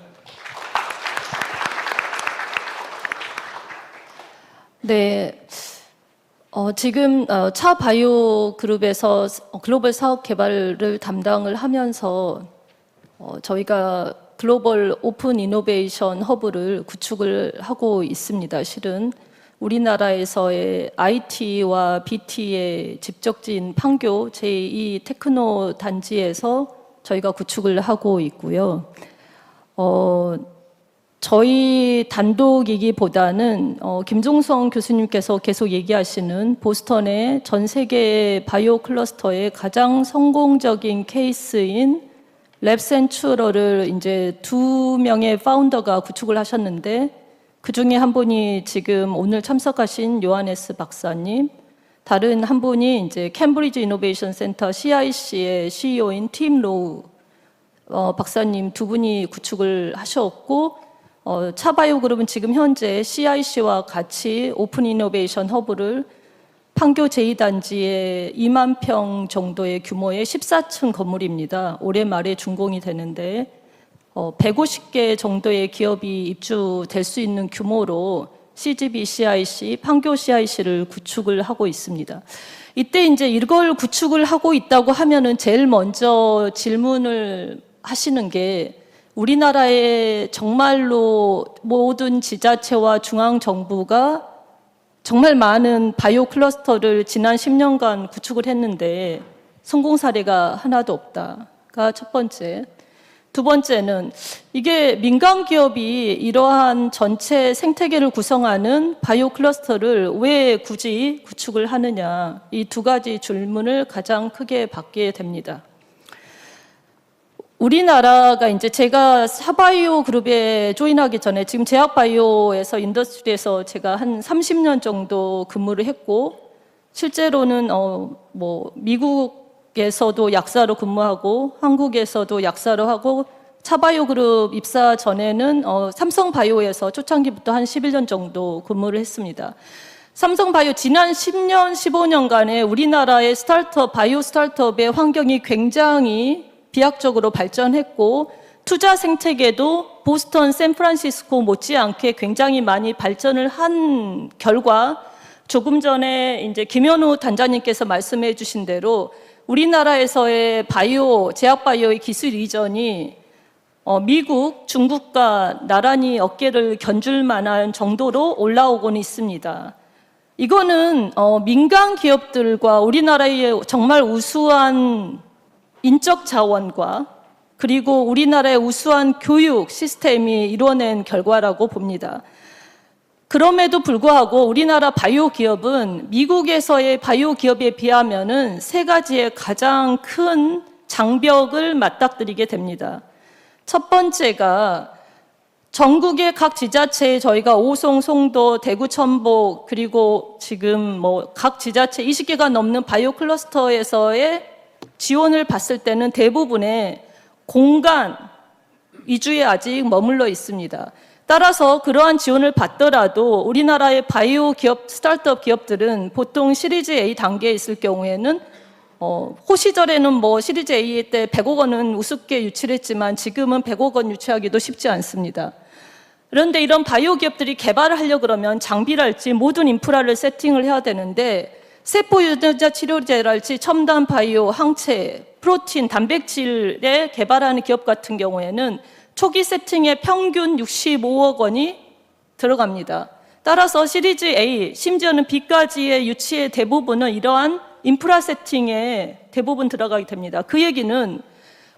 Speaker 6: 네, 지금 차 바이오 그룹에서 글로벌 사업 개발을 담당을 하면서 저희가 글로벌 오픈 이노베이션 허브를 구축을 하고 있습니다. 실은 우리나라에서의 IT와 BT의 집적지인 판교 제2 테크노 단지에서 저희가 구축을 하고 있고요. 저희 단독이기보다는 김종성 교수님께서 계속 얘기하시는 보스턴의 전 세계 바이오 클러스터의 가장 성공적인 케이스인 랩센츄러를 이제 2명의 파운더가 구축을 하셨는데, 그 중에 한 분이 지금 오늘 참석하신 요하네스 박사님, 다른 한 분이 이제 캠브리지 이노베이션 센터 CIC의 CEO인 팀 로우 박사님 두 분이 구축을 하셨고, 차바이오 그룹은 지금 현재 CIC와 같이 오픈 이노베이션 허브를 판교 제2단지에 2만 평 정도의 규모의 14층 건물입니다. 올해 말에 준공이 되는데 150개 정도의 기업이 입주될 수 있는 규모로 CGV CIC, 판교 CIC를 구축을 하고 있습니다. 이때 이제 이걸 구축을 하고 있다고 하면은 제일 먼저 질문을 하시는 게, 우리나라의 정말로 모든 지자체와 중앙정부가 정말 많은 바이오 클러스터를 지난 10년간 구축을 했는데 성공 사례가 하나도 없다가 첫 번째. 두 번째는 이게 민간 기업이 이러한 전체 생태계를 구성하는 바이오 클러스터를 왜 굳이 구축을 하느냐, 이 두 가지 질문을 가장 크게 받게 됩니다. 우리나라가 이제 제가 사바이오 그룹에 조인하기 전에 지금 제약바이오에서 인더스트리에서 제가 한 30년 정도 근무를 했고, 실제로는 미국에서도 약사로 근무하고 한국에서도 약사로 하고, 차바이오 그룹 입사 전에는 삼성바이오에서 초창기부터 한 11년 정도 근무를 했습니다. 삼성바이오 지난 10년, 15년간에 우리나라의 바이오 스타트업의 환경이 굉장히 비약적으로 발전했고, 투자 생태계도 보스턴, 샌프란시스코 못지않게 굉장히 많이 발전을 한 결과, 조금 전에 이제 김현우 단장님께서 말씀해 주신 대로 우리나라에서의 제약바이오의 기술 이전이 미국, 중국과 나란히 어깨를 견줄 만한 정도로 올라오고는 있습니다. 이거는 민간 기업들과 우리나라의 정말 우수한 인적 자원과 그리고 우리나라의 우수한 교육 시스템이 이뤄낸 결과라고 봅니다. 그럼에도 불구하고 우리나라 바이오 기업은 미국에서의 바이오 기업에 비하면은 세 가지의 가장 큰 장벽을 맞닥뜨리게 됩니다. 첫 번째가 전국의 각 지자체에 저희가 오송, 송도, 대구, 천복, 그리고 지금 각 지자체 20개가 넘는 바이오 클러스터에서의 지원을 봤을 때는 대부분의 공간 위주에 아직 머물러 있습니다. 따라서 그러한 지원을 받더라도 우리나라의 바이오 기업, 스타트업 기업들은 보통 시리즈 A 단계에 있을 경우에는 호시절에는 시리즈 A 때 100억 원은 우습게 유치를 했지만 지금은 100억 원 유치하기도 쉽지 않습니다. 그런데 이런 바이오 기업들이 개발을 하려고 그러면 장비랄지 모든 인프라를 세팅을 해야 되는데 세포 유전자 치료제랄지 첨단 바이오, 항체, 프로틴, 단백질에 개발하는 기업 같은 경우에는 초기 세팅에 평균 65억 원이 들어갑니다. 따라서 시리즈 A, 심지어는 B까지의 유치의 대부분은 이러한 인프라 세팅에 대부분 들어가게 됩니다. 그 얘기는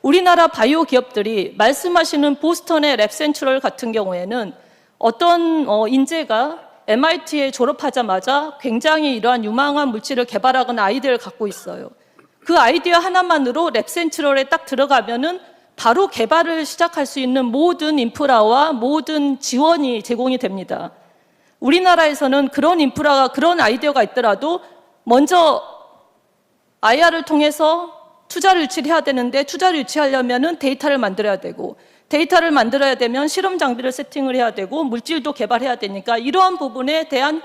Speaker 6: 우리나라 바이오 기업들이 말씀하시는 보스턴의 랩센트럴 같은 경우에는 어떤 인재가 MIT에 졸업하자마자 굉장히 이러한 유망한 물질을 개발하거나 아이디어를 갖고 있어요. 그 아이디어 하나만으로 랩센트럴에 딱 들어가면은 바로 개발을 시작할 수 있는 모든 인프라와 모든 지원이 제공이 됩니다. 우리나라에서는 그런 인프라가, 그런 아이디어가 있더라도 먼저 IR을 통해서 투자를 유치를 해야 되는데 투자를 유치하려면은 데이터를 만들어야 되고 데이터를 만들어야 되면 실험 장비를 세팅을 해야 되고 물질도 개발해야 되니까 이러한 부분에 대한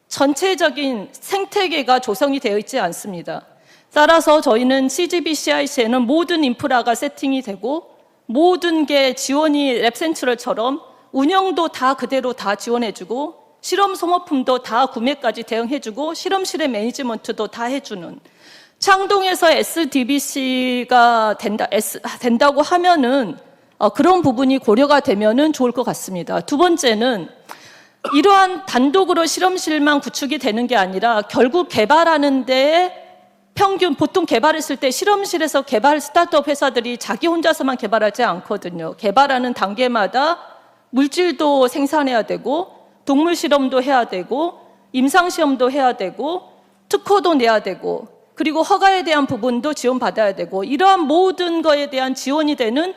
Speaker 6: 전체적인 생태계가 조성이 되어 있지 않습니다. 따라서 저희는 CGBCIC에는 모든 인프라가 세팅이 되고 모든 게 지원이 랩센트럴처럼 운영도 다 그대로 다 지원해주고 실험 소모품도 다 구매까지 대응해주고 실험실의 매니지먼트도 다 해주는 창동에서 SDBC가 된다고 하면은 그런 부분이 고려가 되면은 좋을 것 같습니다. 두 번째는 이러한 단독으로 실험실만 구축이 되는 게 아니라 결국 개발하는 데에 평균 보통 개발했을 때 실험실에서 개발 스타트업 회사들이 자기 혼자서만 개발하지 않거든요. 개발하는 단계마다 물질도 생산해야 되고 동물 실험도 해야 되고 임상 시험도 해야 되고 특허도 내야 되고 그리고 허가에 대한 부분도 지원받아야 되고 이러한 모든 거에 대한 지원이 되는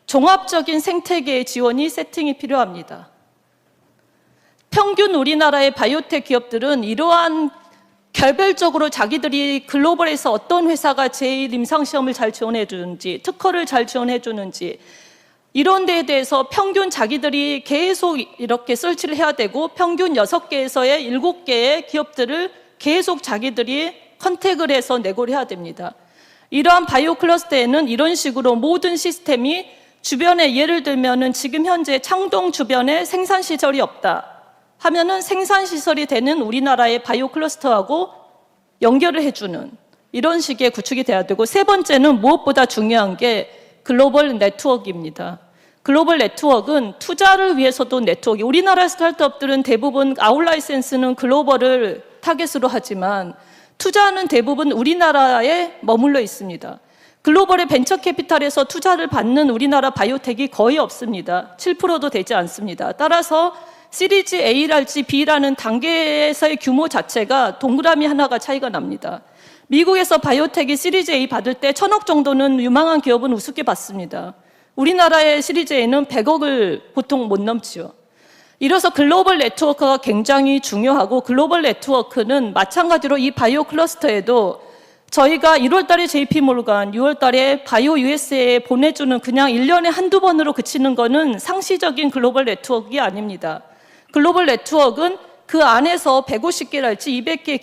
Speaker 6: 종합적인 생태계의 지원이 세팅이 필요합니다. 평균 우리나라의 바이오텍 기업들은 이러한 결별적으로 자기들이 글로벌에서 어떤 회사가 제일 임상시험을 잘 지원해 주는지 특허를 잘 지원해 주는지 이런 데에 대해서 평균 자기들이 계속 이렇게 설치를 해야 되고 평균 6개에서의 7개의 기업들을 계속 자기들이 컨택을 해서 내고를 해야 됩니다. 이러한 바이오 클러스터에는 이런 식으로 모든 시스템이 주변에 예를 들면은 지금 현재 창동 주변에 생산시설이 없다 하면은 생산시설이 되는 우리나라의 바이오 클러스터하고 연결을 해주는 이런 식의 구축이 돼야 되고 세 번째는 무엇보다 중요한 게 글로벌 네트워크입니다. 글로벌 네트워크는 투자를 위해서도 네트워크. 우리나라 스타트업들은 대부분 아웃라이센스는 글로벌을 타겟으로 하지만 투자는 대부분 우리나라에 머물러 있습니다. 글로벌의 벤처 캐피탈에서 투자를 받는 우리나라 바이오텍이 거의 없습니다. 7%도 되지 않습니다. 따라서 시리즈 A랄지 B라는 단계에서의 규모 자체가 동그라미 하나가 차이가 납니다. 미국에서 바이오텍이 시리즈 A 받을 때 1,000억 정도는 유망한 기업은 우습게 받습니다. 우리나라의 시리즈 A는 100억을 보통 못 넘지요. 이래서 글로벌 네트워크가 굉장히 중요하고 글로벌 네트워크는 마찬가지로 이 바이오 클러스터에도 저희가 1월 달에 JP모르간, 6월 달에 바이오 USA에 보내주는 그냥 1년에 한두 번으로 그치는 거는 상시적인 글로벌 네트워크가 아닙니다. 글로벌 네트워크는 그 안에서 150개랄지 200개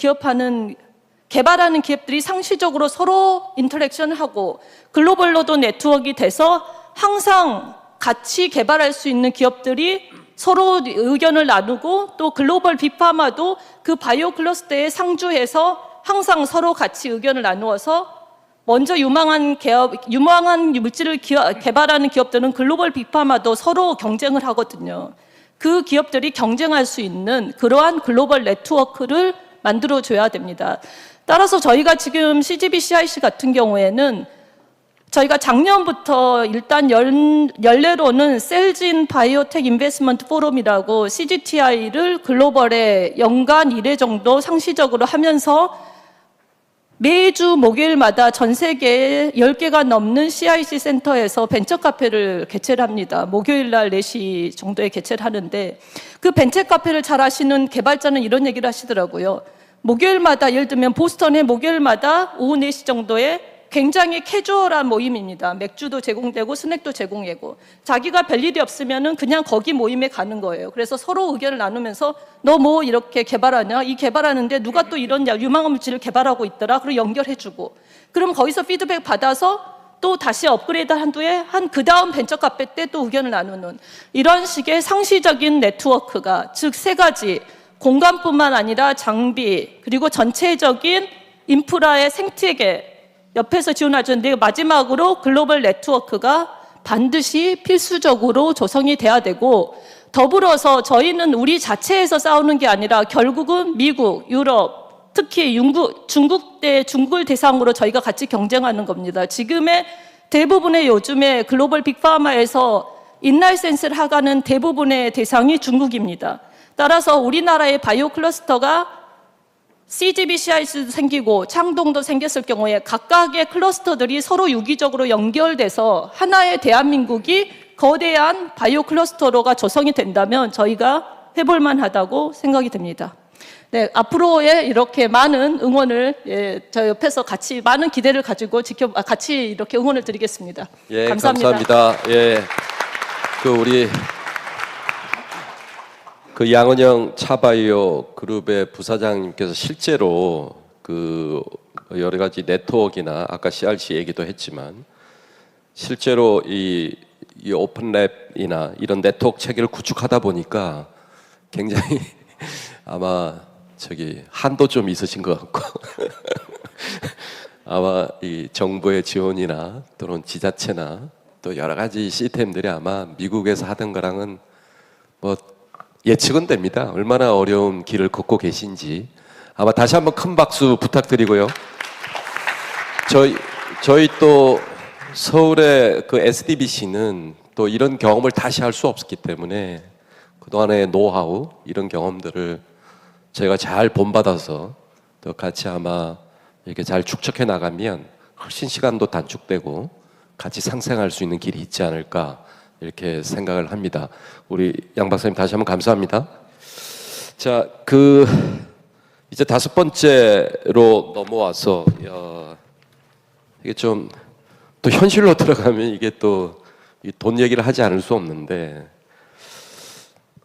Speaker 6: 개발하는 기업들이 상시적으로 서로 인터랙션을 하고 글로벌로도 네트워크가 돼서 항상 같이 개발할 수 있는 기업들이 서로 의견을 나누고 또 글로벌 빅파마도 그 바이오 클러스터에 상주해서 항상 서로 같이 의견을 나누어서 먼저 유망한 물질을 개발하는 기업들은 글로벌 빅파마도 서로 경쟁을 하거든요. 그 기업들이 경쟁할 수 있는 그러한 글로벌 네트워크를 만들어줘야 됩니다. 따라서 저희가 지금 CGBCIC 같은 경우에는 저희가 작년부터 일단 연례로는 셀진 바이오텍 인베스트먼트 포럼이라고 CGTI를 글로벌에 연간 1회 정도 상시적으로 하면서 매주 목요일마다 전 세계에 10개가 넘는 CIC 센터에서 벤처 카페를 개최를 합니다. 목요일 날 4시 정도에 개최를 하는데 그 벤처 카페를 잘 아시는 개발자는 이런 얘기를 하시더라고요. 목요일마다 예를 들면 보스턴의 목요일마다 오후 4시 정도에 굉장히 캐주얼한 모임입니다. 맥주도 제공되고 스낵도 제공되고 자기가 별일이 없으면은 그냥 거기 모임에 가는 거예요. 그래서 서로 의견을 나누면서 너 뭐 이렇게 개발하냐? 이 개발하는데 누가 또 이런 유망한 물질을 개발하고 있더라. 그리고 연결해주고 그럼 거기서 피드백 받아서 또 다시 업그레이드 한 뒤에 한 그 다음 벤처 카페 때 또 의견을 나누는 이런 식의 상시적인 네트워크가, 즉 세 가지, 공간뿐만 아니라 장비 그리고 전체적인 인프라의 생태계 옆에서 지원해주는데, 마지막으로 글로벌 네트워크가 반드시 필수적으로 조성이 돼야 되고, 더불어서 저희는 우리 자체에서 싸우는 게 아니라 결국은 미국, 유럽, 특히 중국을 대상으로 저희가 같이 경쟁하는 겁니다. 지금의 대부분의 요즘에 글로벌 빅파마에서 인라이센스를 하가는 대부분의 대상이 중국입니다. 따라서 우리나라의 바이오 클러스터가 CGBCIS도 생기고 창동도 생겼을 경우에 각각의 클러스터들이 서로 유기적으로 연결돼서 하나의 대한민국이 거대한 바이오 클러스터로가 조성이 된다면 저희가 해볼만 하다고 생각이 됩니다. 네, 앞으로의 이렇게 많은 응원을 저 옆에서 같이 많은 기대를 가지고 같이 이렇게 응원을 드리겠습니다.
Speaker 2: 예,
Speaker 6: 감사합니다.
Speaker 2: 감사합니다. 예, 우리 양은영 차바이오 그룹의 부사장님께서 실제로 여러 가지 네트워크나 아까 CRC 얘기도 했지만 실제로 이 오픈랩이나 이런 네트워크 체계를 구축하다 보니까 굉장히 아마 한도 좀 있으신 것 같고 아마 이 정부의 지원이나 또는 지자체나 또 여러 가지 시스템들이 아마 미국에서 하던 거랑은 뭐 예측은 됩니다. 얼마나 어려운 길을 걷고 계신지. 아마 다시 한번 큰 박수 부탁드리고요. 저희 또 서울의 SDBC는 또 이런 경험을 다시 할 수 없었기 때문에 그동안의 노하우, 이런 경험들을 저희가 잘 본받아서 또 같이 아마 이렇게 잘 축적해 나가면 훨씬 시간도 단축되고 같이 상생할 수 있는 길이 있지 않을까 이렇게 생각을 합니다. 우리 양 박사님 다시 한번 감사합니다. 자, 이제 5번째로 넘어와서 이게 좀 또 현실로 들어가면 이게 또 돈 얘기를 하지 않을 수 없는데,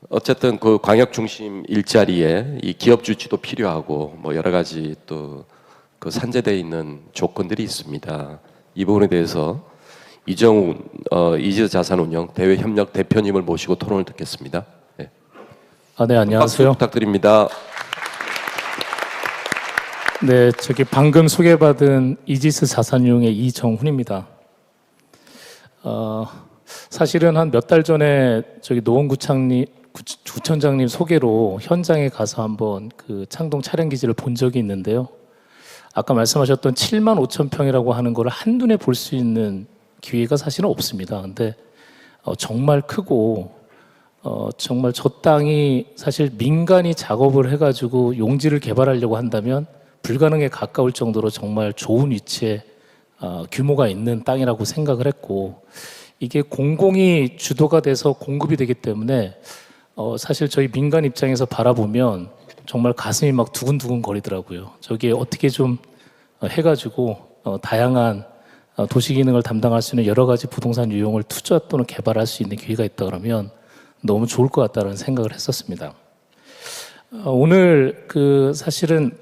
Speaker 2: 어쨌든 그 광역 중심 일자리에 이 기업 주치도 필요하고 뭐 여러 가지 또 그 산재되어 있는 조건들이 있습니다. 이 부분에 대해서 이정훈 이지스 자산운용 대외협력 대표님을 모시고 토론을 듣겠습니다. 네.
Speaker 7: 네, 안녕하세요.
Speaker 2: 박수 부탁드립니다.
Speaker 7: 네, 방금 소개받은 이지스 자산운용의 이정훈입니다. 사실은 한 몇 달 전에 구청장님 소개로 현장에 가서 한번 그 창동 촬영 기지를 본 적이 있는데요. 아까 말씀하셨던 7만 5천 평이라고 하는 거를 한눈에 볼 수 있는 기회가 사실은 없습니다. 근데 정말 크고 정말 저 땅이 사실 민간이 작업을 해가지고 용지를 개발하려고 한다면 불가능에 가까울 정도로 정말 좋은 위치에 규모가 있는 땅이라고 생각을 했고, 이게 공공이 주도가 돼서 공급이 되기 때문에 사실 저희 민간 입장에서 바라보면 정말 가슴이 막 두근두근 거리더라고요. 저게 어떻게 좀 해가지고 다양한 도시 기능을 담당할 수 있는 여러 가지 부동산 유용을 투자 또는 개발할 수 있는 기회가 있다 그러면 너무 좋을 것 같다는 생각을 했었습니다. 오늘 사실은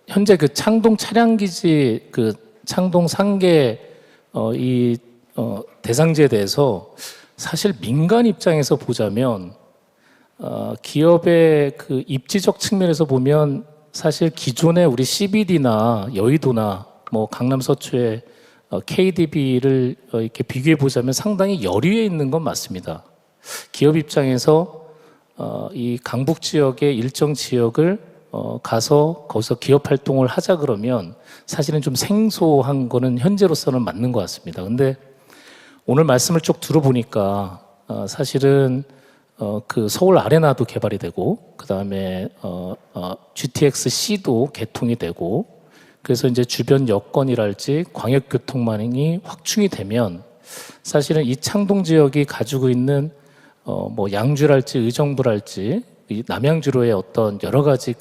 Speaker 7: 현재 창동 차량기지 창동 상계 대상지에 대해서 사실 민간 입장에서 보자면 기업의 입지적 측면에서 보면 사실 기존의 우리 CBD나 여의도나 뭐 강남 서초의 KDB를 이렇게 비교해 보자면 상당히 열위에 있는 건 맞습니다. 기업 입장에서 이 강북 지역의 일정 지역을 가서 거기서 기업 활동을 하자 그러면 사실은 좀 생소한 거는 현재로서는 맞는 것 같습니다. 근데 오늘 말씀을 쭉 들어보니까 사실은 서울 아레나도 개발이 되고 그다음에 GTX-C도 개통이 되고, 그래서 이제 주변 여건이랄지 광역교통망이 확충이 되면 사실은 이 창동 지역이 가지고 있는 뭐 양주랄지 의정부랄지 이 남양주로의 어떤 여러 가지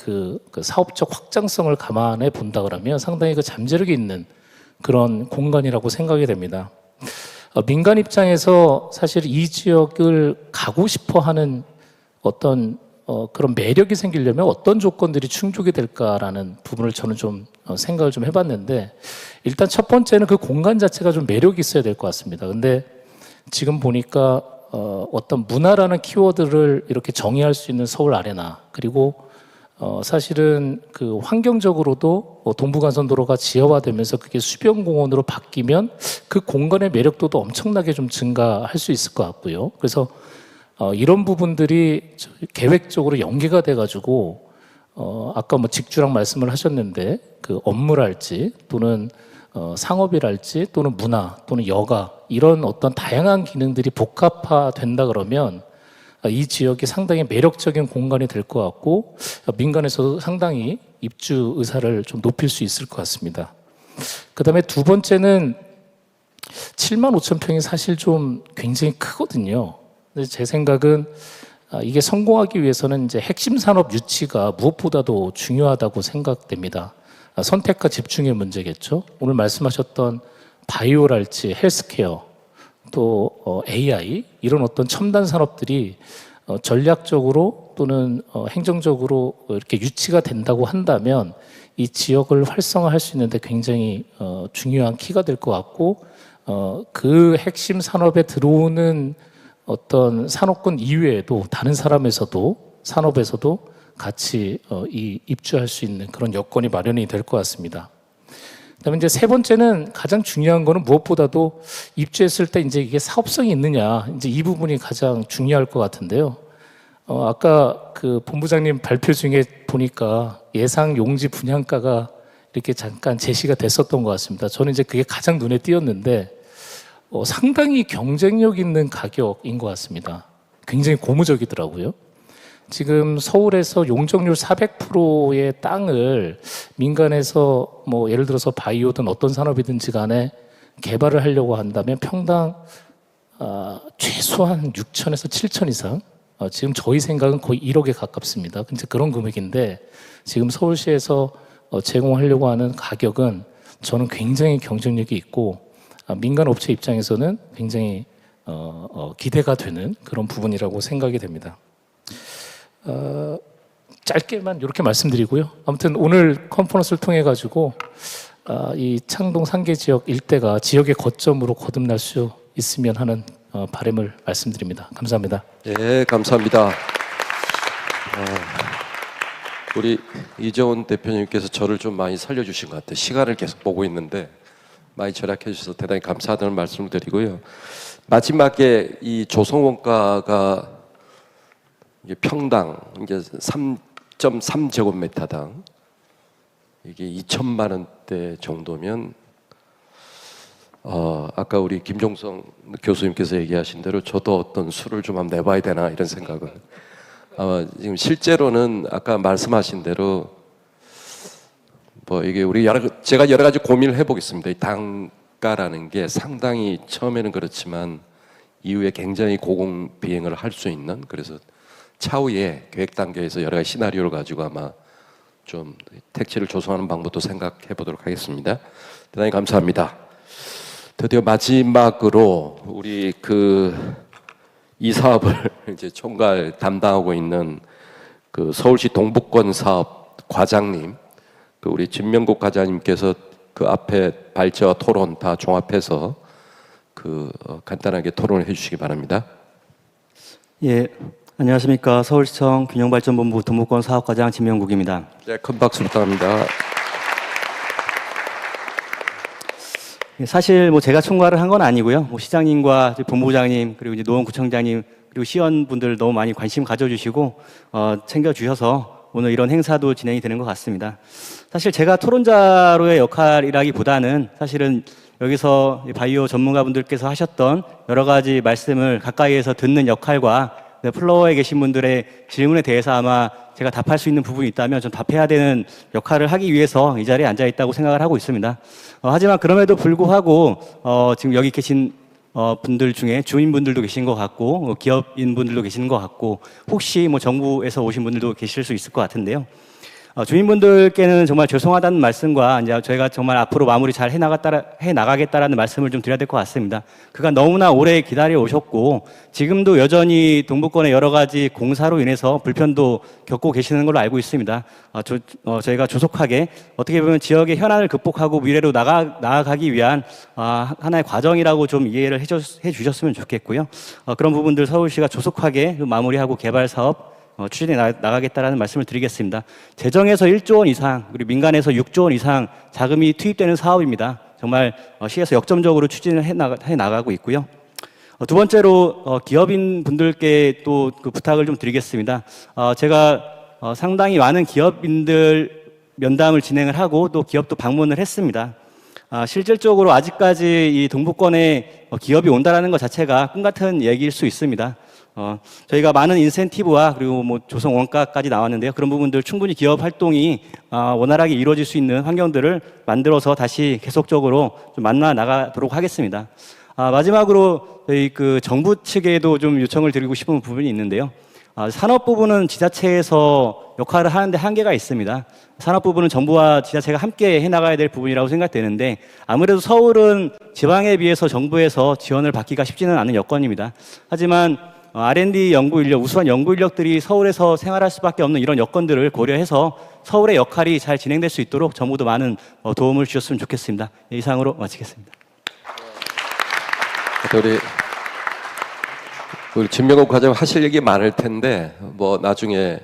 Speaker 7: 사업적 확장성을 감안해 본다 그러면 상당히 잠재력이 있는 그런 공간이라고 생각이 됩니다. 민간 입장에서 사실 이 지역을 가고 싶어 하는 어떤 그런 매력이 생기려면 어떤 조건들이 충족이 될까라는 부분을 저는 좀 생각을 좀 해봤는데 일단 첫 번째는 그 공간 자체가 좀 매력이 있어야 될 것 같습니다. 근데 지금 보니까 어떤 문화라는 키워드를 이렇게 정의할 수 있는 서울 아레나 그리고 사실은 그 환경적으로도 동부간선도로가 지하화되면서 그게 수변공원으로 바뀌면 그 공간의 매력도도 엄청나게 좀 증가할 수 있을 것 같고요. 그래서 이런 부분들이 계획적으로 연계가 돼가지고 아까 뭐 직주랑 말씀을 하셨는데 그 업무랄지 또는 상업이랄지 또는 문화 또는 여가 이런 어떤 다양한 기능들이 복합화된다 그러면 이 지역이 상당히 매력적인 공간이 될 것 같고 민간에서도 상당히 입주 의사를 좀 높일 수 있을 것 같습니다. 그다음에 두 번째는 7만 5천 평이 사실 좀 굉장히 크거든요. 근데 제 생각은 이게 성공하기 위해서는 이제 핵심 산업 유치가 무엇보다도 중요하다고 생각됩니다. 선택과 집중의 문제겠죠. 오늘 말씀하셨던 바이오랄지 헬스케어 또 AI 이런 어떤 첨단 산업들이 전략적으로 또는 행정적으로 이렇게 유치가 된다고 한다면 이 지역을 활성화할 수 있는데 굉장히 중요한 키가 될 것 같고 그 핵심 산업에 들어오는 어떤 산업군 이외에도 다른 산업에서도 같이 입주할 수 있는 그런 여건이 마련이 될 것 같습니다. 그다음에 이제 세 번째는 가장 중요한 거는 무엇보다도 입주했을 때 이제 이게 사업성이 있느냐 이제 이 부분이 가장 중요할 것 같은데요. 아까 그 본부장님 발표 중에 보니까 예상 용지 분양가가 이렇게 잠깐 제시가 됐었던 것 같습니다. 저는 이제 그게 가장 눈에 띄었는데 상당히 경쟁력 있는 가격인 것 같습니다. 굉장히 고무적이더라고요. 지금 서울에서 용적률 400%의 땅을 민간에서 뭐 예를 들어서 바이오든 어떤 산업이든지 간에 개발을 하려고 한다면 평당 최소한 6천에서 7천 이상 지금 저희 생각은 거의 1억에 가깝습니다. 근데 그런 금액인데 지금 서울시에서 제공하려고 하는 가격은 저는 굉장히 경쟁력이 있고 민간 업체 입장에서는 굉장히 기대가 되는 그런 부분이라고 생각이 됩니다. 짧게만 이렇게 말씀드리고요. 아무튼 오늘 컨퍼런스를 통해 가지고 이 창동 상계 지역 일대가 지역의 거점으로 거듭날 수 있으면 하는 바람을 말씀드립니다. 감사합니다.
Speaker 2: 예, 감사합니다. 우리 이재원 대표님께서 저를 좀 많이 살려주신 것 같아요. 시간을 계속 보고 있는데 많이 절약해 주셔서 대단히 감사하다는 말씀을 드리고요. 마지막에 이 조성원가가 이게 평당 이제 3.3제곱미터당 이게 2천만 원대 정도면 아까 우리 김종성 교수님께서 얘기하신 대로 저도 어떤 수를 좀 한번 내봐야 되나 이런 생각은 지금 실제로는 아까 말씀하신 대로 뭐 이게 제가 여러 가지 고민을 해보겠습니다. 이 단가라는 게 상당히 처음에는 그렇지만 이후에 굉장히 고공 비행을 할 수 있는 그래서 차후에 계획 단계에서 여러 가지 시나리오를 가지고 아마 좀 택지를 조성하는 방법도 생각해 보도록 하겠습니다. 대단히 감사합니다. 드디어 마지막으로 우리 이 사업을 이제 총괄 담당하고 있는 그 서울시 동북권 사업 과장님, 우리 진명국 과장님께서 그 앞에 발제와 토론 다 종합해서 간단하게 토론을 해주시기 바랍니다.
Speaker 8: 예, 안녕하십니까. 서울시청 균형발전본부 동북권 사업과장 진명국입니다.
Speaker 2: 네, 큰 박수 부탁합니다.
Speaker 8: 사실 뭐 제가 총괄을 한 건 아니고요. 뭐 시장님과 본부장님 그리고 이제 노원구청장님 그리고 시원분들 너무 많이 관심 가져주시고 챙겨주셔서 오늘 이런 행사도 진행이 되는 것 같습니다. 사실 제가 토론자로의 역할이라기보다는 사실은 여기서 바이오 전문가분들께서 하셨던 여러 가지 말씀을 가까이에서 듣는 역할과 플로어에 계신 분들의 질문에 대해서 아마 제가 답할 수 있는 부분이 있다면 좀 답해야 되는 역할을 하기 위해서 이 자리에 앉아 있다고 생각을 하고 있습니다. 하지만 그럼에도 불구하고 지금 여기 계신 분들 중에 주민분들도 계신 것 같고 기업인분들도 계시는 것 같고 혹시 뭐 정부에서 오신 분들도 계실 수 있을 것 같은데요. 주민분들께는 정말 죄송하다는 말씀과 이제 저희가 정말 앞으로 마무리 잘 해나가겠다라는 말씀을 좀 드려야 될 것 같습니다. 그간 너무나 오래 기다려 오셨고 지금도 여전히 동북권의 여러 가지 공사로 인해서 불편도 겪고 계시는 걸로 알고 있습니다. 저희가 조속하게 어떻게 보면 지역의 현안을 극복하고 미래로 나아가기 위한 하나의 과정이라고 좀 이해를 해주셨으면 좋겠고요. 그런 부분들 서울시가 조속하게 마무리하고 개발 사업 추진해 나가겠다라는 말씀을 드리겠습니다. 재정에서 1조 원 이상 그리고 민간에서 6조 원 이상 자금이 투입되는 사업입니다. 정말 시에서 역점적으로 추진을 해 나가고 있고요. 두 번째로 기업인 분들께 또 그 부탁을 좀 드리겠습니다. 제가 상당히 많은 기업인들 면담을 진행을 하고 또 기업도 방문을 했습니다. 실질적으로 아직까지 이 동북권에 기업이 온다라는 것 자체가 꿈 같은 얘기일 수 있습니다. 저희가 많은 인센티브와 그리고 뭐 조성 원가까지 나왔는데요. 그런 부분들 충분히 기업 활동이 원활하게 이루어질 수 있는 환경들을 만들어서 다시 계속적으로 좀 만나 나가도록 하겠습니다. 마지막으로 저희 그 정부 측에도 좀 요청을 드리고 싶은 부분이 있는데요. 산업 부분은 지자체에서 역할을 하는데 한계가 있습니다. 산업 부분은 정부와 지자체가 함께 해나가야 될 부분이라고 생각되는데 아무래도 서울은 지방에 비해서 정부에서 지원을 받기가 쉽지는 않은 여건입니다. 하지만 R&D 연구 인력, 우수한 연구 인력들이 서울에서 생활할 수밖에 없는 이런 여건들을 고려해서 서울의 역할이 잘 진행될 수 있도록 정부도 많은 도움을 주셨으면 좋겠습니다. 이상으로 마치겠습니다.
Speaker 2: 우리 진명옥 과장 하실 얘기 많을 텐데 뭐 나중에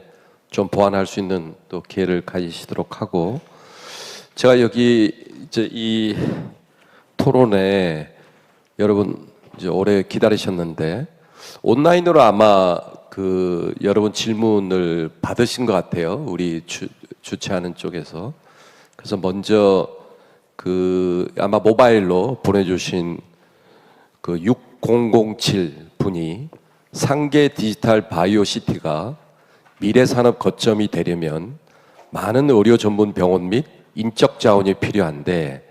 Speaker 2: 좀 보완할 수 있는 또 기회를 가지시도록 하고, 제가 여기 이제 이 토론에 여러분 이제 오래 기다리셨는데 온라인으로 아마 그 여러분 질문을 받으신 것 같아요. 우리 주최하는 쪽에서. 그래서 먼저 그 아마 모바일로 보내주신 그 6007 분이 상계 디지털 바이오 시티가 미래 산업 거점이 되려면 많은 의료 전문 병원 및 인적 자원이 필요한데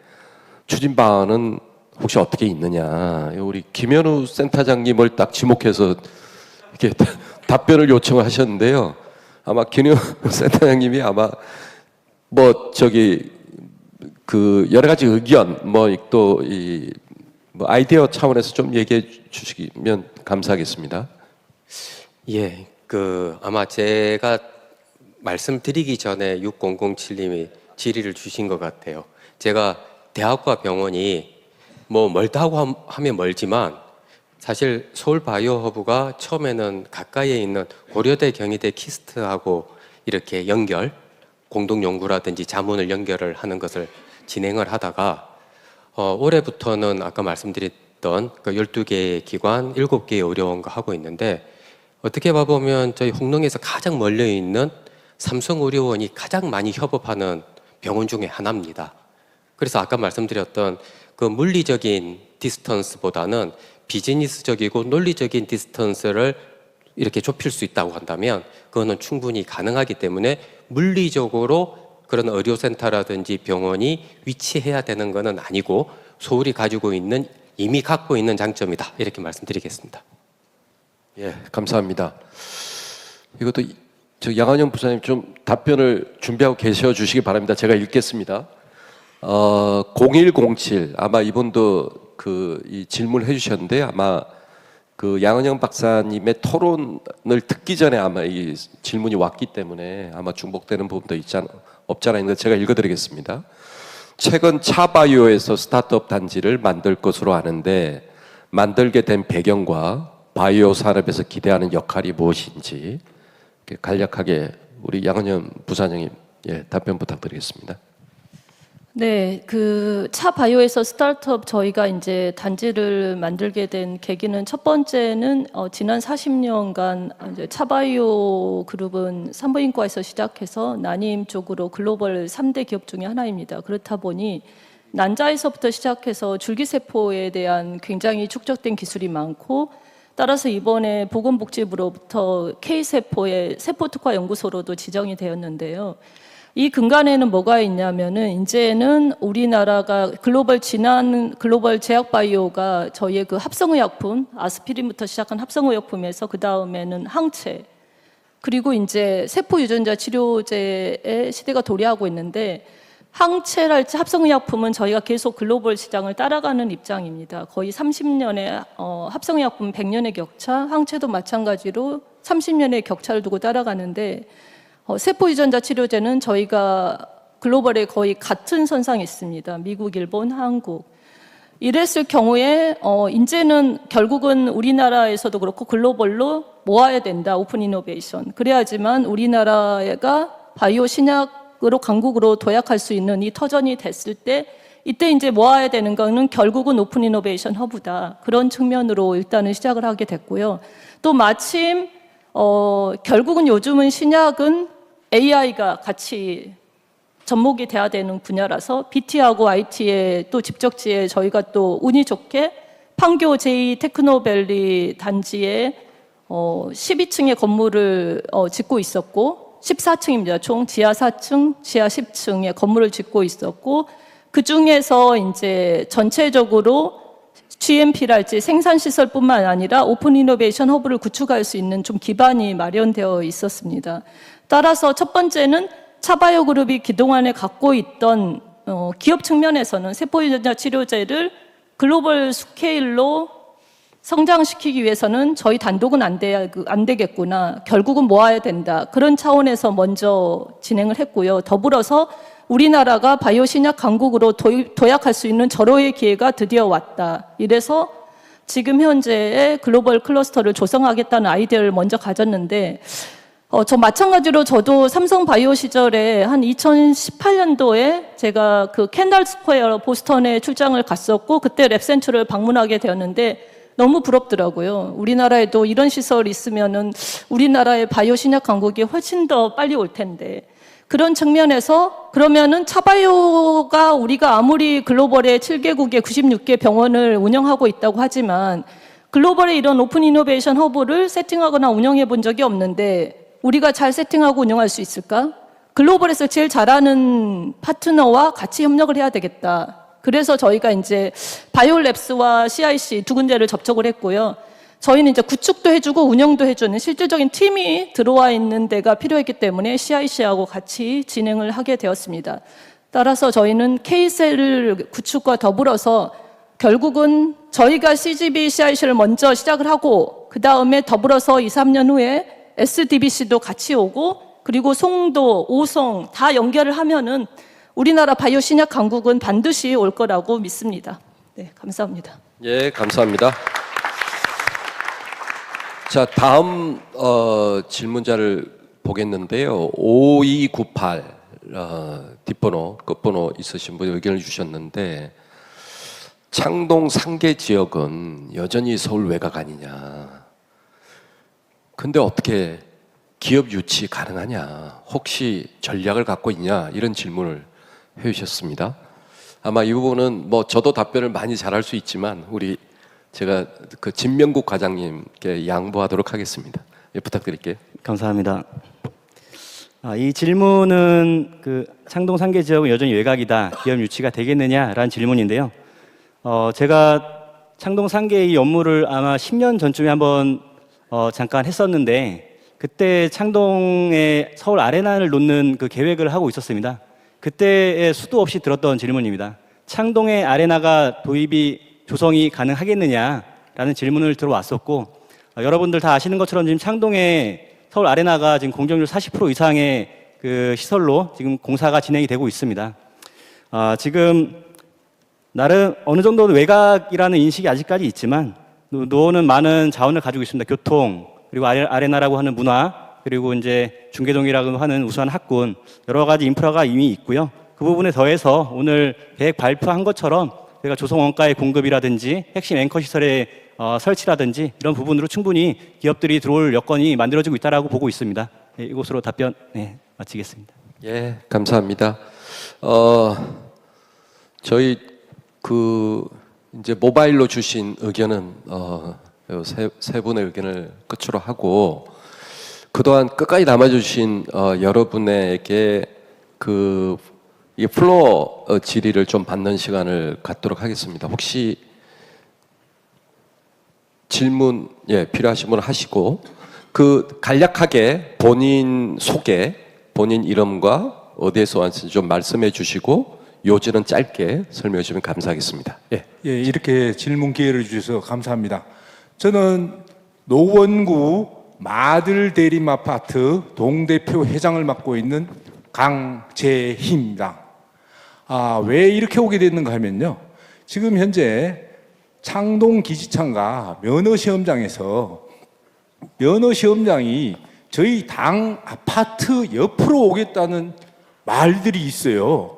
Speaker 2: 추진 방안은 혹시 어떻게 있느냐. 우리 김현우 센터장님을 딱 지목해서 이렇게 답변을 요청하셨는데요. 아마 김현우 센터장님이 아마 뭐 저기 그 여러 가지 의견 뭐 또 이 뭐 아이디어 차원에서 좀 얘기해 주시면 감사하겠습니다.
Speaker 5: 예, 그 아마 제가 말씀드리기 전에 6007님이 질의를 주신 것 같아요. 제가 대학과 병원이 뭐 멀다고 하면 멀지만 사실 서울 바이오 허브가 처음에는 가까이에 있는 고려대, 경희대, 키스트하고 이렇게 연결, 공동 연구라든지 자문을 연결을 하는 것을 진행을 하다가 올해부터는 아까 말씀드렸던 그 12개의 기관, 7개의 의료원과 하고 있는데 어떻게 봐보면 저희 홍릉에서 가장 멀리 있는 삼성의료원이 가장 많이 협업하는 병원 중에 하나입니다. 그래서 아까 말씀드렸던 그 물리적인 디스턴스보다는 비즈니스적이고 논리적인 디스턴스를 이렇게 좁힐 수 있다고 한다면 그거는 충분히 가능하기 때문에 물리적으로 그런 의료센터라든지 병원이 위치해야 되는 것은 아니고 서울이 가지고 있는 이미 갖고 있는 장점이다 이렇게 말씀드리겠습니다.
Speaker 2: 예, 감사합니다. 이것도 저 양한영 부사님 좀 답변을 준비하고 계셔 주시기 바랍니다. 제가 읽겠습니다. 0107 아마 이분도 그 이 질문을 해주셨는데 아마 그 양은영 박사님의 토론을 듣기 전에 아마 이 질문이 왔기 때문에 아마 중복되는 부분도 없잖아 있는데 제가 읽어드리겠습니다. 최근 차바이오에서 스타트업 단지를 만들 것으로 아는데 만들게 된 배경과 바이오 산업에서 기대하는 역할이 무엇인지 간략하게 우리 양은영 부사장님 답변 부탁드리겠습니다.
Speaker 6: 네, 그 차바이오에서 스타트업 저희가 이제 단지를 만들게 된 계기는 첫 번째는 지난 40년간 이제 차바이오 그룹은 산부인과에서 시작해서 난임 쪽으로 글로벌 3대 기업 중에 하나입니다. 그렇다 보니 난자에서부터 시작해서 줄기세포에 대한 굉장히 축적된 기술이 많고 따라서 이번에 보건복지부로부터 K세포의 세포특화 연구소로도 지정이 되었는데요. 이 근간에는 뭐가 있냐면은 이제는 우리나라가 글로벌 제약바이오가 저희의 그 합성의약품 아스피린부터 시작한 합성의약품에서 그 다음에는 항체 그리고 이제 세포 유전자 치료제의 시대가 도래하고 있는데 항체랄지 합성의약품은 저희가 계속 글로벌 시장을 따라가는 입장입니다. 거의 30년의 합성의약품 100년의 격차, 항체도 마찬가지로 30년의 격차를 두고 따라가는데 세포 유전자 치료제는 저희가 글로벌에 거의 같은 선상에 있습니다. 미국, 일본, 한국. 이랬을 경우에 이제는 결국은 우리나라에서도 그렇고 글로벌로 모아야 된다. 오픈 이노베이션. 그래야지만 우리나라가 바이오 신약으로 강국으로 도약할 수 있는 이 터전이 됐을 때 이때 이제 모아야 되는 거는 결국은 오픈 이노베이션 허브다. 그런 측면으로 일단은 시작을 하게 됐고요. 또 마침 결국은 요즘은 신약은 AI가 같이 접목이 돼야 되는 분야라서 BT하고 IT의 또 집적지에 저희가 또 운이 좋게 판교 제2 테크노밸리 단지에 12층의 건물을 짓고 있었고 14층입니다. 총 지하 4층, 지하 10층의 건물을 짓고 있었고 그 중에서 이제 전체적으로 GMP랄지 생산시설뿐만 아니라 오픈 이노베이션 허브를 구축할 수 있는 좀 기반이 마련되어 있었습니다. 따라서 첫 번째는 차바이오 그룹이 그동안에 갖고 있던 기업 측면에서는 세포유전자 치료제를 글로벌 스케일로 성장시키기 위해서는 저희 단독은 안 되겠구나. 결국은 모아야 된다. 그런 차원에서 먼저 진행을 했고요. 더불어서 우리나라가 바이오 신약 강국으로 도약할 수 있는 절호의 기회가 드디어 왔다. 이래서 지금 현재의 글로벌 클러스터를 조성하겠다는 아이디어를 먼저 가졌는데 저 마찬가지로 저도 삼성 바이오 시절에 한 2018년도에 제가 그 캔달 스퀘어 보스턴에 출장을 갔었고 그때 랩센터를 방문하게 되었는데 너무 부럽더라고요. 우리나라에도 이런 시설이 있으면은 우리나라의 바이오 신약 강국이 훨씬 더 빨리 올 텐데 그런 측면에서 그러면은 차바이오가 우리가 아무리 글로벌의 7개국의 96개 병원을 운영하고 있다고 하지만 글로벌의 이런 오픈 이노베이션 허브를 세팅하거나 운영해 본 적이 없는데 우리가 잘 세팅하고 운영할 수 있을까? 글로벌에서 제일 잘하는 파트너와 같이 협력을 해야 되겠다. 그래서 저희가 이제 바이오랩스와 CIC 두 군데를 접촉을 했고요. 저희는 이제 구축도 해주고 운영도 해주는 실질적인 팀이 들어와 있는 데가 필요했기 때문에 CIC하고 같이 진행을 하게 되었습니다. 따라서 저희는 K셀 구축과 더불어서 결국은 저희가 CGB, CIC를 먼저 시작을 하고 그 다음에 더불어서 2, 3년 후에 SDBC도 같이 오고 그리고 송도, 오송 다 연결을 하면은 우리나라 바이오 신약 강국은 반드시 올 거라고 믿습니다. 네, 감사합니다.
Speaker 2: 예, 감사합니다. 자, 다음 질문자를 보겠는데요. 5298 뒷번호, 끝번호 있으신 분이 의견을 주셨는데 창동 상계 지역은 여전히 서울 외곽 아니냐. 근데 어떻게 기업 유치 가능하냐? 혹시 전략을 갖고 있냐? 이런 질문을 해주셨습니다. 아마 이 부분은 뭐 저도 답변을 많이 잘할 수 있지만 제가 그 진명국 과장님께 양보하도록 하겠습니다. 예, 부탁드릴게요.
Speaker 8: 감사합니다. 이 질문은 그 창동 상계 지역은 여전히 외곽이다. 기업 유치가 되겠느냐라는 질문인데요. 제가 창동 상계 이 업무를 아마 10년 전쯤에 한번 잠깐 했었는데 그때 창동에 서울 아레나를 놓는 그 계획을 하고 있었습니다. 그때의 수도 없이 들었던 질문입니다. 창동에 아레나가 조성이 가능하겠느냐라는 질문을 들어왔었고 여러분들 다 아시는 것처럼 지금 창동에 서울 아레나가 지금 공정률 40% 이상의 그 시설로 지금 공사가 진행이 되고 있습니다. 지금 나름 어느 정도 외곽이라는 인식이 아직까지 있지만 노원은 많은 자원을 가지고 있습니다. 교통, 그리고 아레나라고 하는 문화, 그리고 이제 중계동이라고 하는 우수한 학군, 여러 가지 인프라가 이미 있고요. 그 부분에 더해서 오늘 계획 발표한 것처럼 저희가 조성원가의 공급이라든지 핵심 앵커 시설의 설치라든지 이런 부분으로 충분히 기업들이 들어올 여건이 만들어지고 있다라고 보고 있습니다. 네, 이것으로 답변 마치겠습니다.
Speaker 2: 예, 감사합니다. 저희 이제 모바일로 주신 의견은 세 분의 의견을 끝으로 하고 그동안 끝까지 남아주신 여러분에게 이 플로어 질의를 좀 받는 시간을 갖도록 하겠습니다. 혹시 질문 필요하신 분 하시고 그 간략하게 본인 소개, 본인 이름과 어디에서 왔는지 좀 말씀해 주시고 요지는 짧게 설명해 주시면 감사하겠습니다. 예.
Speaker 9: 예, 이렇게 질문 기회를 주셔서 감사합니다. 저는 노원구 마들 대림 아파트 동대표 회장을 맡고 있는 강재희입니다. 왜 이렇게 오게 됐는가 하면요. 지금 현재 창동 기지창과 면허시험장에서 면허시험장이 저희 당 아파트 옆으로 오겠다는 말들이 있어요.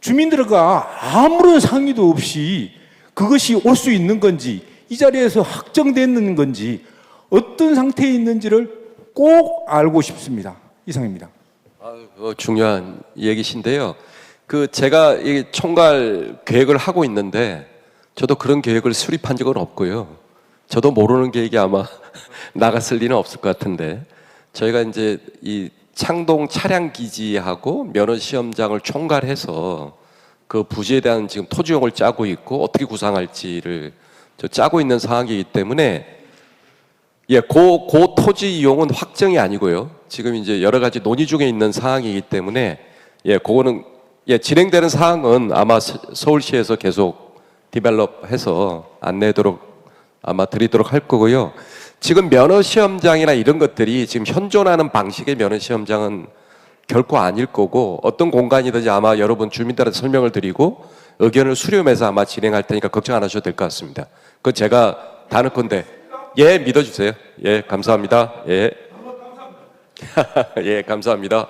Speaker 9: 주민들과 아무런 상의도 없이 그것이 올 수 있는 건지, 이 자리에서 확정되는 건지, 어떤 상태에 있는지를 꼭 알고 싶습니다. 이상입니다.
Speaker 2: 중요한 얘기신데요. 그 제가 이 총괄 계획을 하고 있는데 저도 그런 계획을 수립한 적은 없고요. 저도 모르는 계획이 아마 나갔을 리는 없을 것 같은데, 저희가 이제 이 창동 차량 기지하고 면허 시험장을 총괄해서 그 부지에 대한 지금 토지용을 짜고 있고 어떻게 구상할지를 짜고 있는 상황이기 때문에, 예, 그 토지 이용은 확정이 아니고요. 지금 이제 여러 가지 논의 중에 있는 상황이기 때문에, 예, 그거는 예, 진행되는 사항은 아마 서울시에서 계속 디벨롭해서 안내도록 아마 드리도록 할 거고요. 지금 면허 시험장이나 이런 것들이 지금 현존하는 방식의 면허 시험장은 결코 아닐 거고, 어떤 공간이든지 아마 여러분 주민들한테 설명을 드리고 의견을 수렴해서 아마 진행할 테니까 걱정 안 하셔도 될 것 같습니다. 그건 제가 다 넣을 건데, 예, 믿어주세요. 예, 감사합니다. 예. 예, 감사합니다.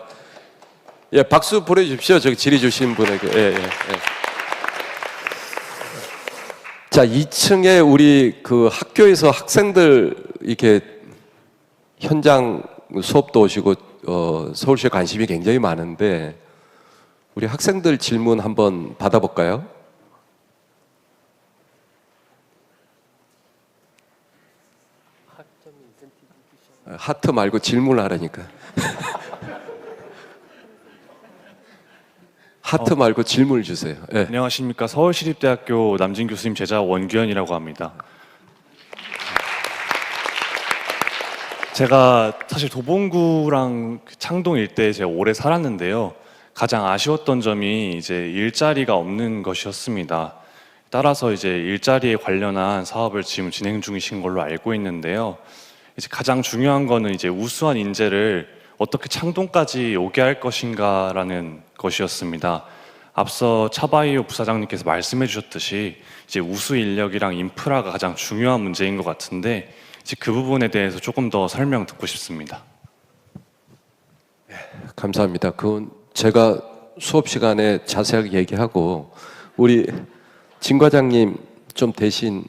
Speaker 2: 예, 박수 보내주십시오. 저기 질의 주신 분에게. 예, 예, 예. 자, 2층에 우리 그 학교에서 학생들 이렇게 현장 수업도 오시고 서울시에 관심이 굉장히 많은데, 우리 학생들 질문 한번 받아볼까요? 하트 말고 질문을 하라니까. 하트 말고 질문을 주세요. 네.
Speaker 10: 안녕하십니까. 서울시립대학교 남진 교수님 제자 원규현이라고 합니다. 제가 사실 도봉구랑 창동 일대에 제가 오래 살았는데요. 가장 아쉬웠던 점이 이제 일자리가 없는 것이었습니다. 따라서 이제 일자리에 관련한 사업을 지금 진행 중이신 걸로 알고 있는데요. 이제 가장 중요한 거는 이제 우수한 인재를 어떻게 창동까지 오게 할 것인가라는 것이었습니다. 앞서 차바이오 부사장님께서 말씀해 주셨듯이 이제 우수 인력이랑 인프라가 가장 중요한 문제인 것 같은데, 이제 그 부분에 대해서 조금 더 설명 듣고 싶습니다.
Speaker 2: 감사합니다. 그건 제가 수업 시간에 자세하게 얘기하고, 우리 진 과장님 좀 대신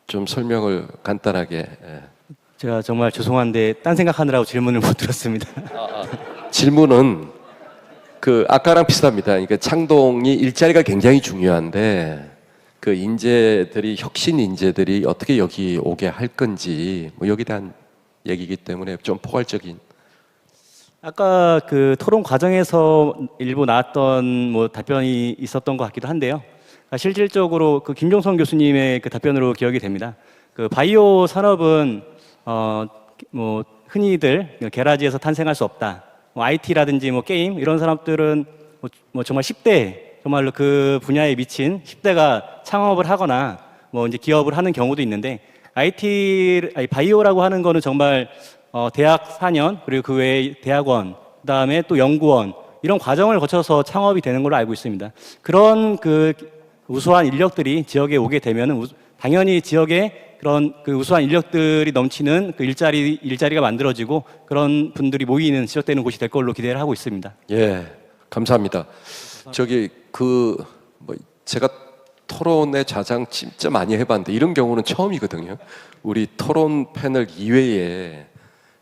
Speaker 2: 좀 설명을 간단하게. 예.
Speaker 8: 제가 정말 죄송한데 딴 생각하느라고 질문을 못 들었습니다.
Speaker 2: 질문은 그 아까랑 비슷합니다. 그러니까 창동이 일자리가 굉장히 중요한데 그 인재들이, 혁신 인재들이 어떻게 여기 오게 할 건지, 뭐 여기에 대한 얘기이기 때문에 좀 포괄적인.
Speaker 8: 아까 그 토론 과정에서 일부 나왔던 뭐 답변이 있었던 것 같기도 한데요. 그러니까 실질적으로 그 김종성 교수님의 그 답변으로 기억이 됩니다. 그 바이오 산업은 뭐 흔히들 게라지에서 탄생할 수 없다. 뭐 IT라든지 뭐 게임 이런 사람들은 뭐 정말 10대, 정말로 그 분야에 미친 10대가 창업을 하거나 뭐 이제 기업을 하는 경우도 있는데, 바이오라고 하는 거는 정말 대학 4년 그리고 그 외에 대학원, 그다음에 또 연구원 이런 과정을 거쳐서 창업이 되는 걸로 알고 있습니다. 그런 그 우수한 인력들이 지역에 오게 되면은 당연히 지역에 그런 그 우수한 인력들이 넘치는 그 일자리가 만들어지고 그런 분들이 모이는, 지적되는 곳이 될 걸로 기대를 하고 있습니다.
Speaker 2: 예, 감사합니다. 저기 뭐 제가 토론의 자장 진짜 많이 해봤는데 이런 경우는 처음이거든요. 우리 토론 패널 이외에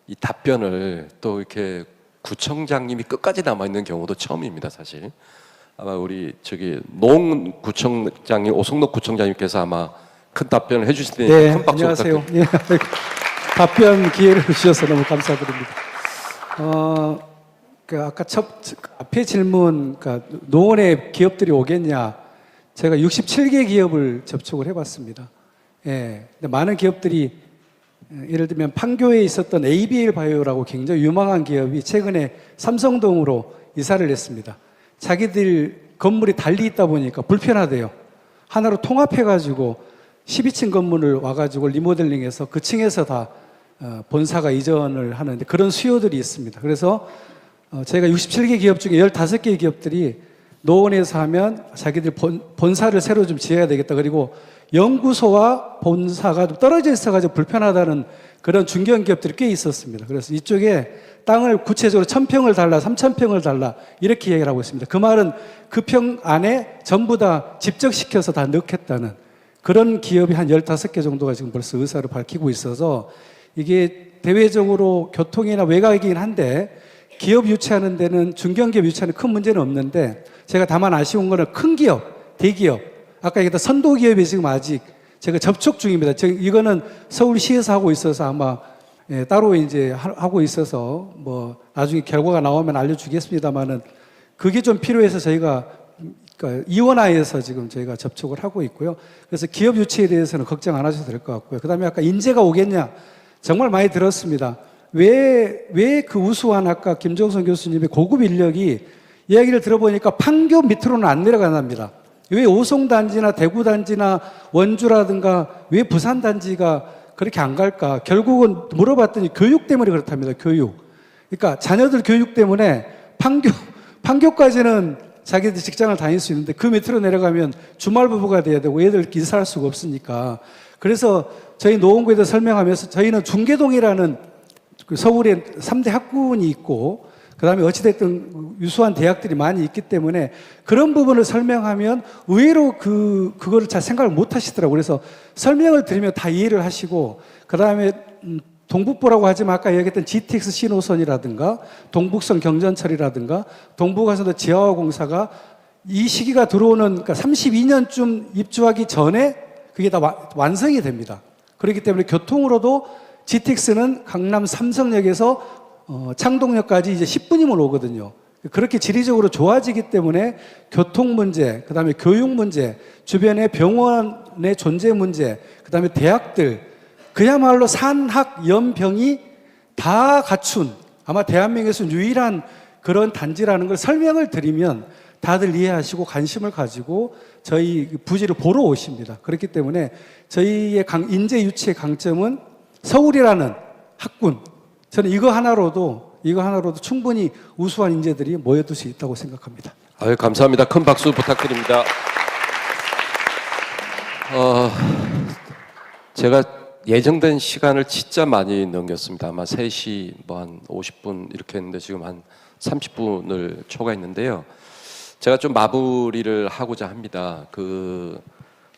Speaker 2: 이 답변을 또 이렇게 구청장님이 끝까지 남아 있는 경우도 처음입니다, 사실. 아마 우리 저기 노웅 구청장님, 오성록 구청장님께서 아마 큰 답변을 해주실 테니까
Speaker 11: 네,
Speaker 2: 큰 박수
Speaker 11: 안녕하세요.
Speaker 2: 부탁드립니다.
Speaker 11: 예, 답변 기회를 주셔서 너무 감사드립니다. 그 아까 앞에 질문, 그러니까 노원에 기업들이 오겠냐? 제가 67개 기업을 접촉을 해봤습니다. 예, 근데 많은 기업들이 예를 들면 판교에 있었던 ABL 바이오라고 굉장히 유망한 기업이 최근에 삼성동으로 이사를 했습니다. 자기들 건물이 달리 있다 보니까 불편하대요. 하나로 통합해가지고 12층 건물을 와가지고 리모델링해서 그 층에서 다 본사가 이전을 하는데 그런 수요들이 있습니다. 그래서 저희가 67개 기업 중에 15개 기업들이 노원에서 하면 자기들 본사를 새로 좀 지어야 되겠다. 그리고 연구소와 본사가 좀 떨어져 있어가지고 불편하다는 그런 중견 기업들이 꽤 있었습니다. 그래서 이쪽에 땅을 구체적으로 1000평을 달라, 3000평을 달라 이렇게 얘기를 하고 있습니다. 그 말은 그 평 안에 전부 다 집적시켜서 다 넣겠다는 그런 기업이 한 15개 정도가 지금 벌써 의사를 밝히고 있어서 이게 대외적으로 교통이나 외곽이긴 한데 기업 유치하는 데는 중견기업 유치하는 큰 문제는 없는데 제가 다만 아쉬운 거는 큰 기업, 대기업 아까 얘기했던 선도기업이 지금 아직 제가 접촉 중입니다. 이거는 서울시에서 하고 있어서 아마 따로 이제 하고 있어서 뭐 나중에 결과가 나오면 알려주겠습니다만은 그게 좀 필요해서 저희가 그러니까 이원화해서 지금 저희가 접촉을 하고 있고요. 그래서 기업 유치에 대해서는 걱정 안 하셔도 될 것 같고요. 그다음에 아까 인재가 오겠냐 정말 많이 들었습니다. 왜 그 우수한 아까 김종선 교수님의 고급 인력이 이야기를 들어보니까 판교 밑으로는 안 내려간답니다. 왜 오송단지나 대구단지나 원주라든가 왜 부산단지가 그렇게 안 갈까? 결국은 물어봤더니 교육 때문에 그렇답니다. 교육. 그러니까 자녀들 교육 때문에 판교까지는 자기들 직장을 다닐 수 있는데 그 밑으로 내려가면 주말 부부가 돼야 되고 애들 인사할 수가 없으니까. 그래서 저희 노원구에도 설명하면서 저희는 중계동이라는 그 서울에 3대 학군이 있고 그 다음에 어찌됐든 유수한 대학들이 많이 있기 때문에 그런 부분을 설명하면 의외로 그거를 잘 생각을 못 하시더라고요. 그래서 설명을 드리면 다 이해를 하시고 그 다음에 동북부라고 하지만 아까 얘기했던 GTX 신호선이라든가 동북선 경전철이라든가 동부가선도 지하화공사가 이 시기가 들어오는 그러니까 32년쯤 입주하기 전에 그게 다 완성이 됩니다. 그렇기 때문에 교통으로도 GTX는 강남 삼성역에서 창동역까지 이제 10분이면 오거든요. 그렇게 지리적으로 좋아지기 때문에 교통 문제, 그 다음에 교육 문제, 주변에 병원의 존재 문제, 그 다음에 대학들, 그야말로 산학, 연병이 다 갖춘 아마 대한민국에서 유일한 그런 단지라는 걸 설명을 드리면 다들 이해하시고 관심을 가지고 저희 부지를 보러 오십니다. 그렇기 때문에 저희의 인재 유치의 강점은 서울이라는 학군, 저는 이거 하나로도 충분히 우수한 인재들이 모여들 수 있다고 생각합니다.
Speaker 2: 아유, 감사합니다. 큰 박수 부탁드립니다. 제가 예정된 시간을 진짜 많이 넘겼습니다. 아마 3시 뭐 한 50분 이렇게 했는데 지금 한 30분을 초과했는데요. 제가 좀 마무리를 하고자 합니다.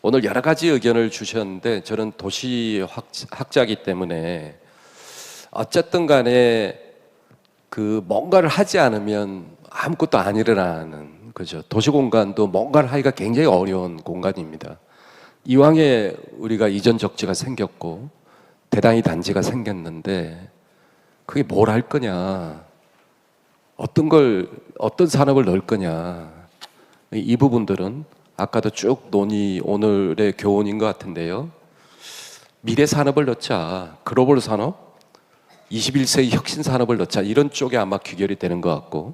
Speaker 2: 오늘 여러 가지 의견을 주셨는데 저는 도시학자이기 때문에 어쨌든 간에 뭔가를 하지 않으면 아무것도 안 일어나는 거죠. 도시공간도 뭔가를 하기가 굉장히 어려운 공간입니다. 이왕에 우리가 이전 적지가 생겼고 대단히 단지가 생겼는데 그게 뭘 할 거냐, 어떤 산업을 넣을 거냐, 이 부분들은 아까도 쭉 논의 오늘의 교훈인 것 같은데요. 미래 산업을 넣자, 글로벌 산업, 21세기 혁신 산업을 넣자, 이런 쪽에 아마 귀결이 되는 것 같고,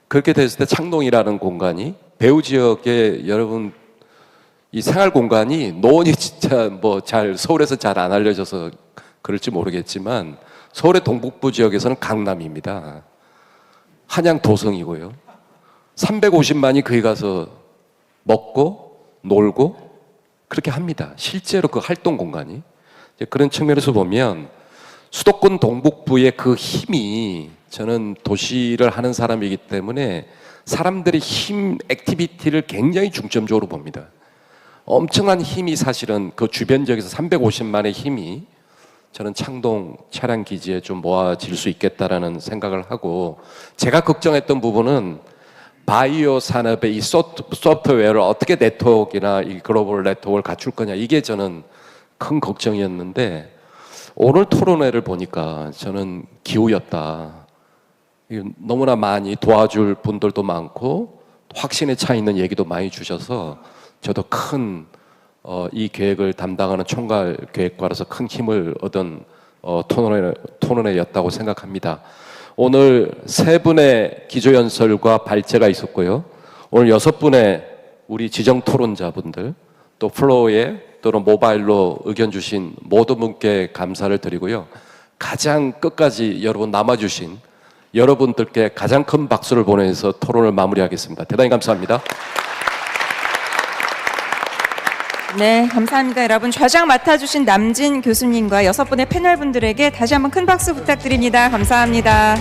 Speaker 2: 그렇게 됐을 때 창동이라는 공간이 배후 지역에 여러분 이 생활 공간이 노원이 진짜 서울에서 잘 안 알려져서 그럴지 모르겠지만 서울의 동북부 지역에서는 강남입니다. 한양 도성이고요. 350만이 거기 가서 먹고 놀고 그렇게 합니다. 실제로 그 활동 공간이. 그런 측면에서 보면 수도권 동북부의 그 힘이, 저는 도시를 하는 사람이기 때문에 사람들의 힘, 액티비티를 굉장히 중점적으로 봅니다. 엄청난 힘이 사실은 그 주변 지역에서 350만의 힘이 저는 창동 차량 기지에 좀 모아질 수 있겠다라는 생각을 하고, 제가 걱정했던 부분은 바이오 산업의 이 소프트웨어를 어떻게 네트워크나 이 글로벌 네트워크를 갖출 거냐, 이게 저는 큰 걱정이었는데 오늘 토론회를 보니까 저는 기우였다. 너무나 많이 도와줄 분들도 많고 확신에 차 있는 얘기도 많이 주셔서 저도 큰 이 계획을 담당하는 총괄 계획과로서 큰 힘을 얻은 토론회였다고 생각합니다. 오늘 3분의 기조연설과 발제가 있었고요. 오늘 6분의 우리 지정 토론자분들, 또 플로어에 또는 모바일로 의견 주신 모든 분께 감사를 드리고요. 가장 끝까지 여러분 남아주신 여러분들께 가장 큰 박수를 보내서 토론을 마무리하겠습니다. 대단히 감사합니다.
Speaker 1: 네, 감사합니다. 여러분 좌장 맡아주신 남진 교수님과 6분의 패널분들에게 다시 한번 큰 박수 부탁드립니다. 감사합니다.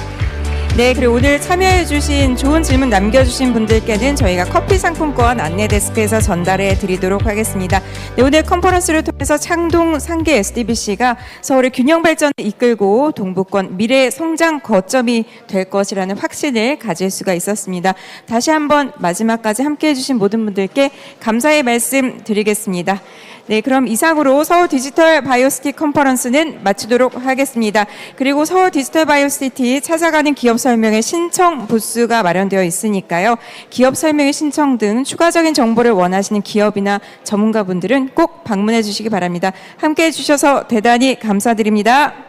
Speaker 1: 네, 그리고 오늘 참여해주신 좋은 질문 남겨주신 분들께는 저희가 커피 상품권 안내 데스크에서 전달해 드리도록 하겠습니다. 네, 오늘 컨퍼런스를 통해서 창동 상계 SDBC가 서울의 균형 발전을 이끌고 동부권 미래 성장 거점이 될 것이라는 확신을 가질 수가 있었습니다. 다시 한번 마지막까지 함께해 주신 모든 분들께 감사의 말씀 드리겠습니다. 네, 그럼 이상으로 서울 디지털 바이오시티 컨퍼런스는 마치도록 하겠습니다. 그리고 서울 디지털 바이오시티 찾아가는 기업 설명회 신청 부스가 마련되어 있으니까요. 기업 설명회 신청 등 추가적인 정보를 원하시는 기업이나 전문가분들은 꼭 방문해 주시기 바랍니다. 함께해 주셔서 대단히 감사드립니다.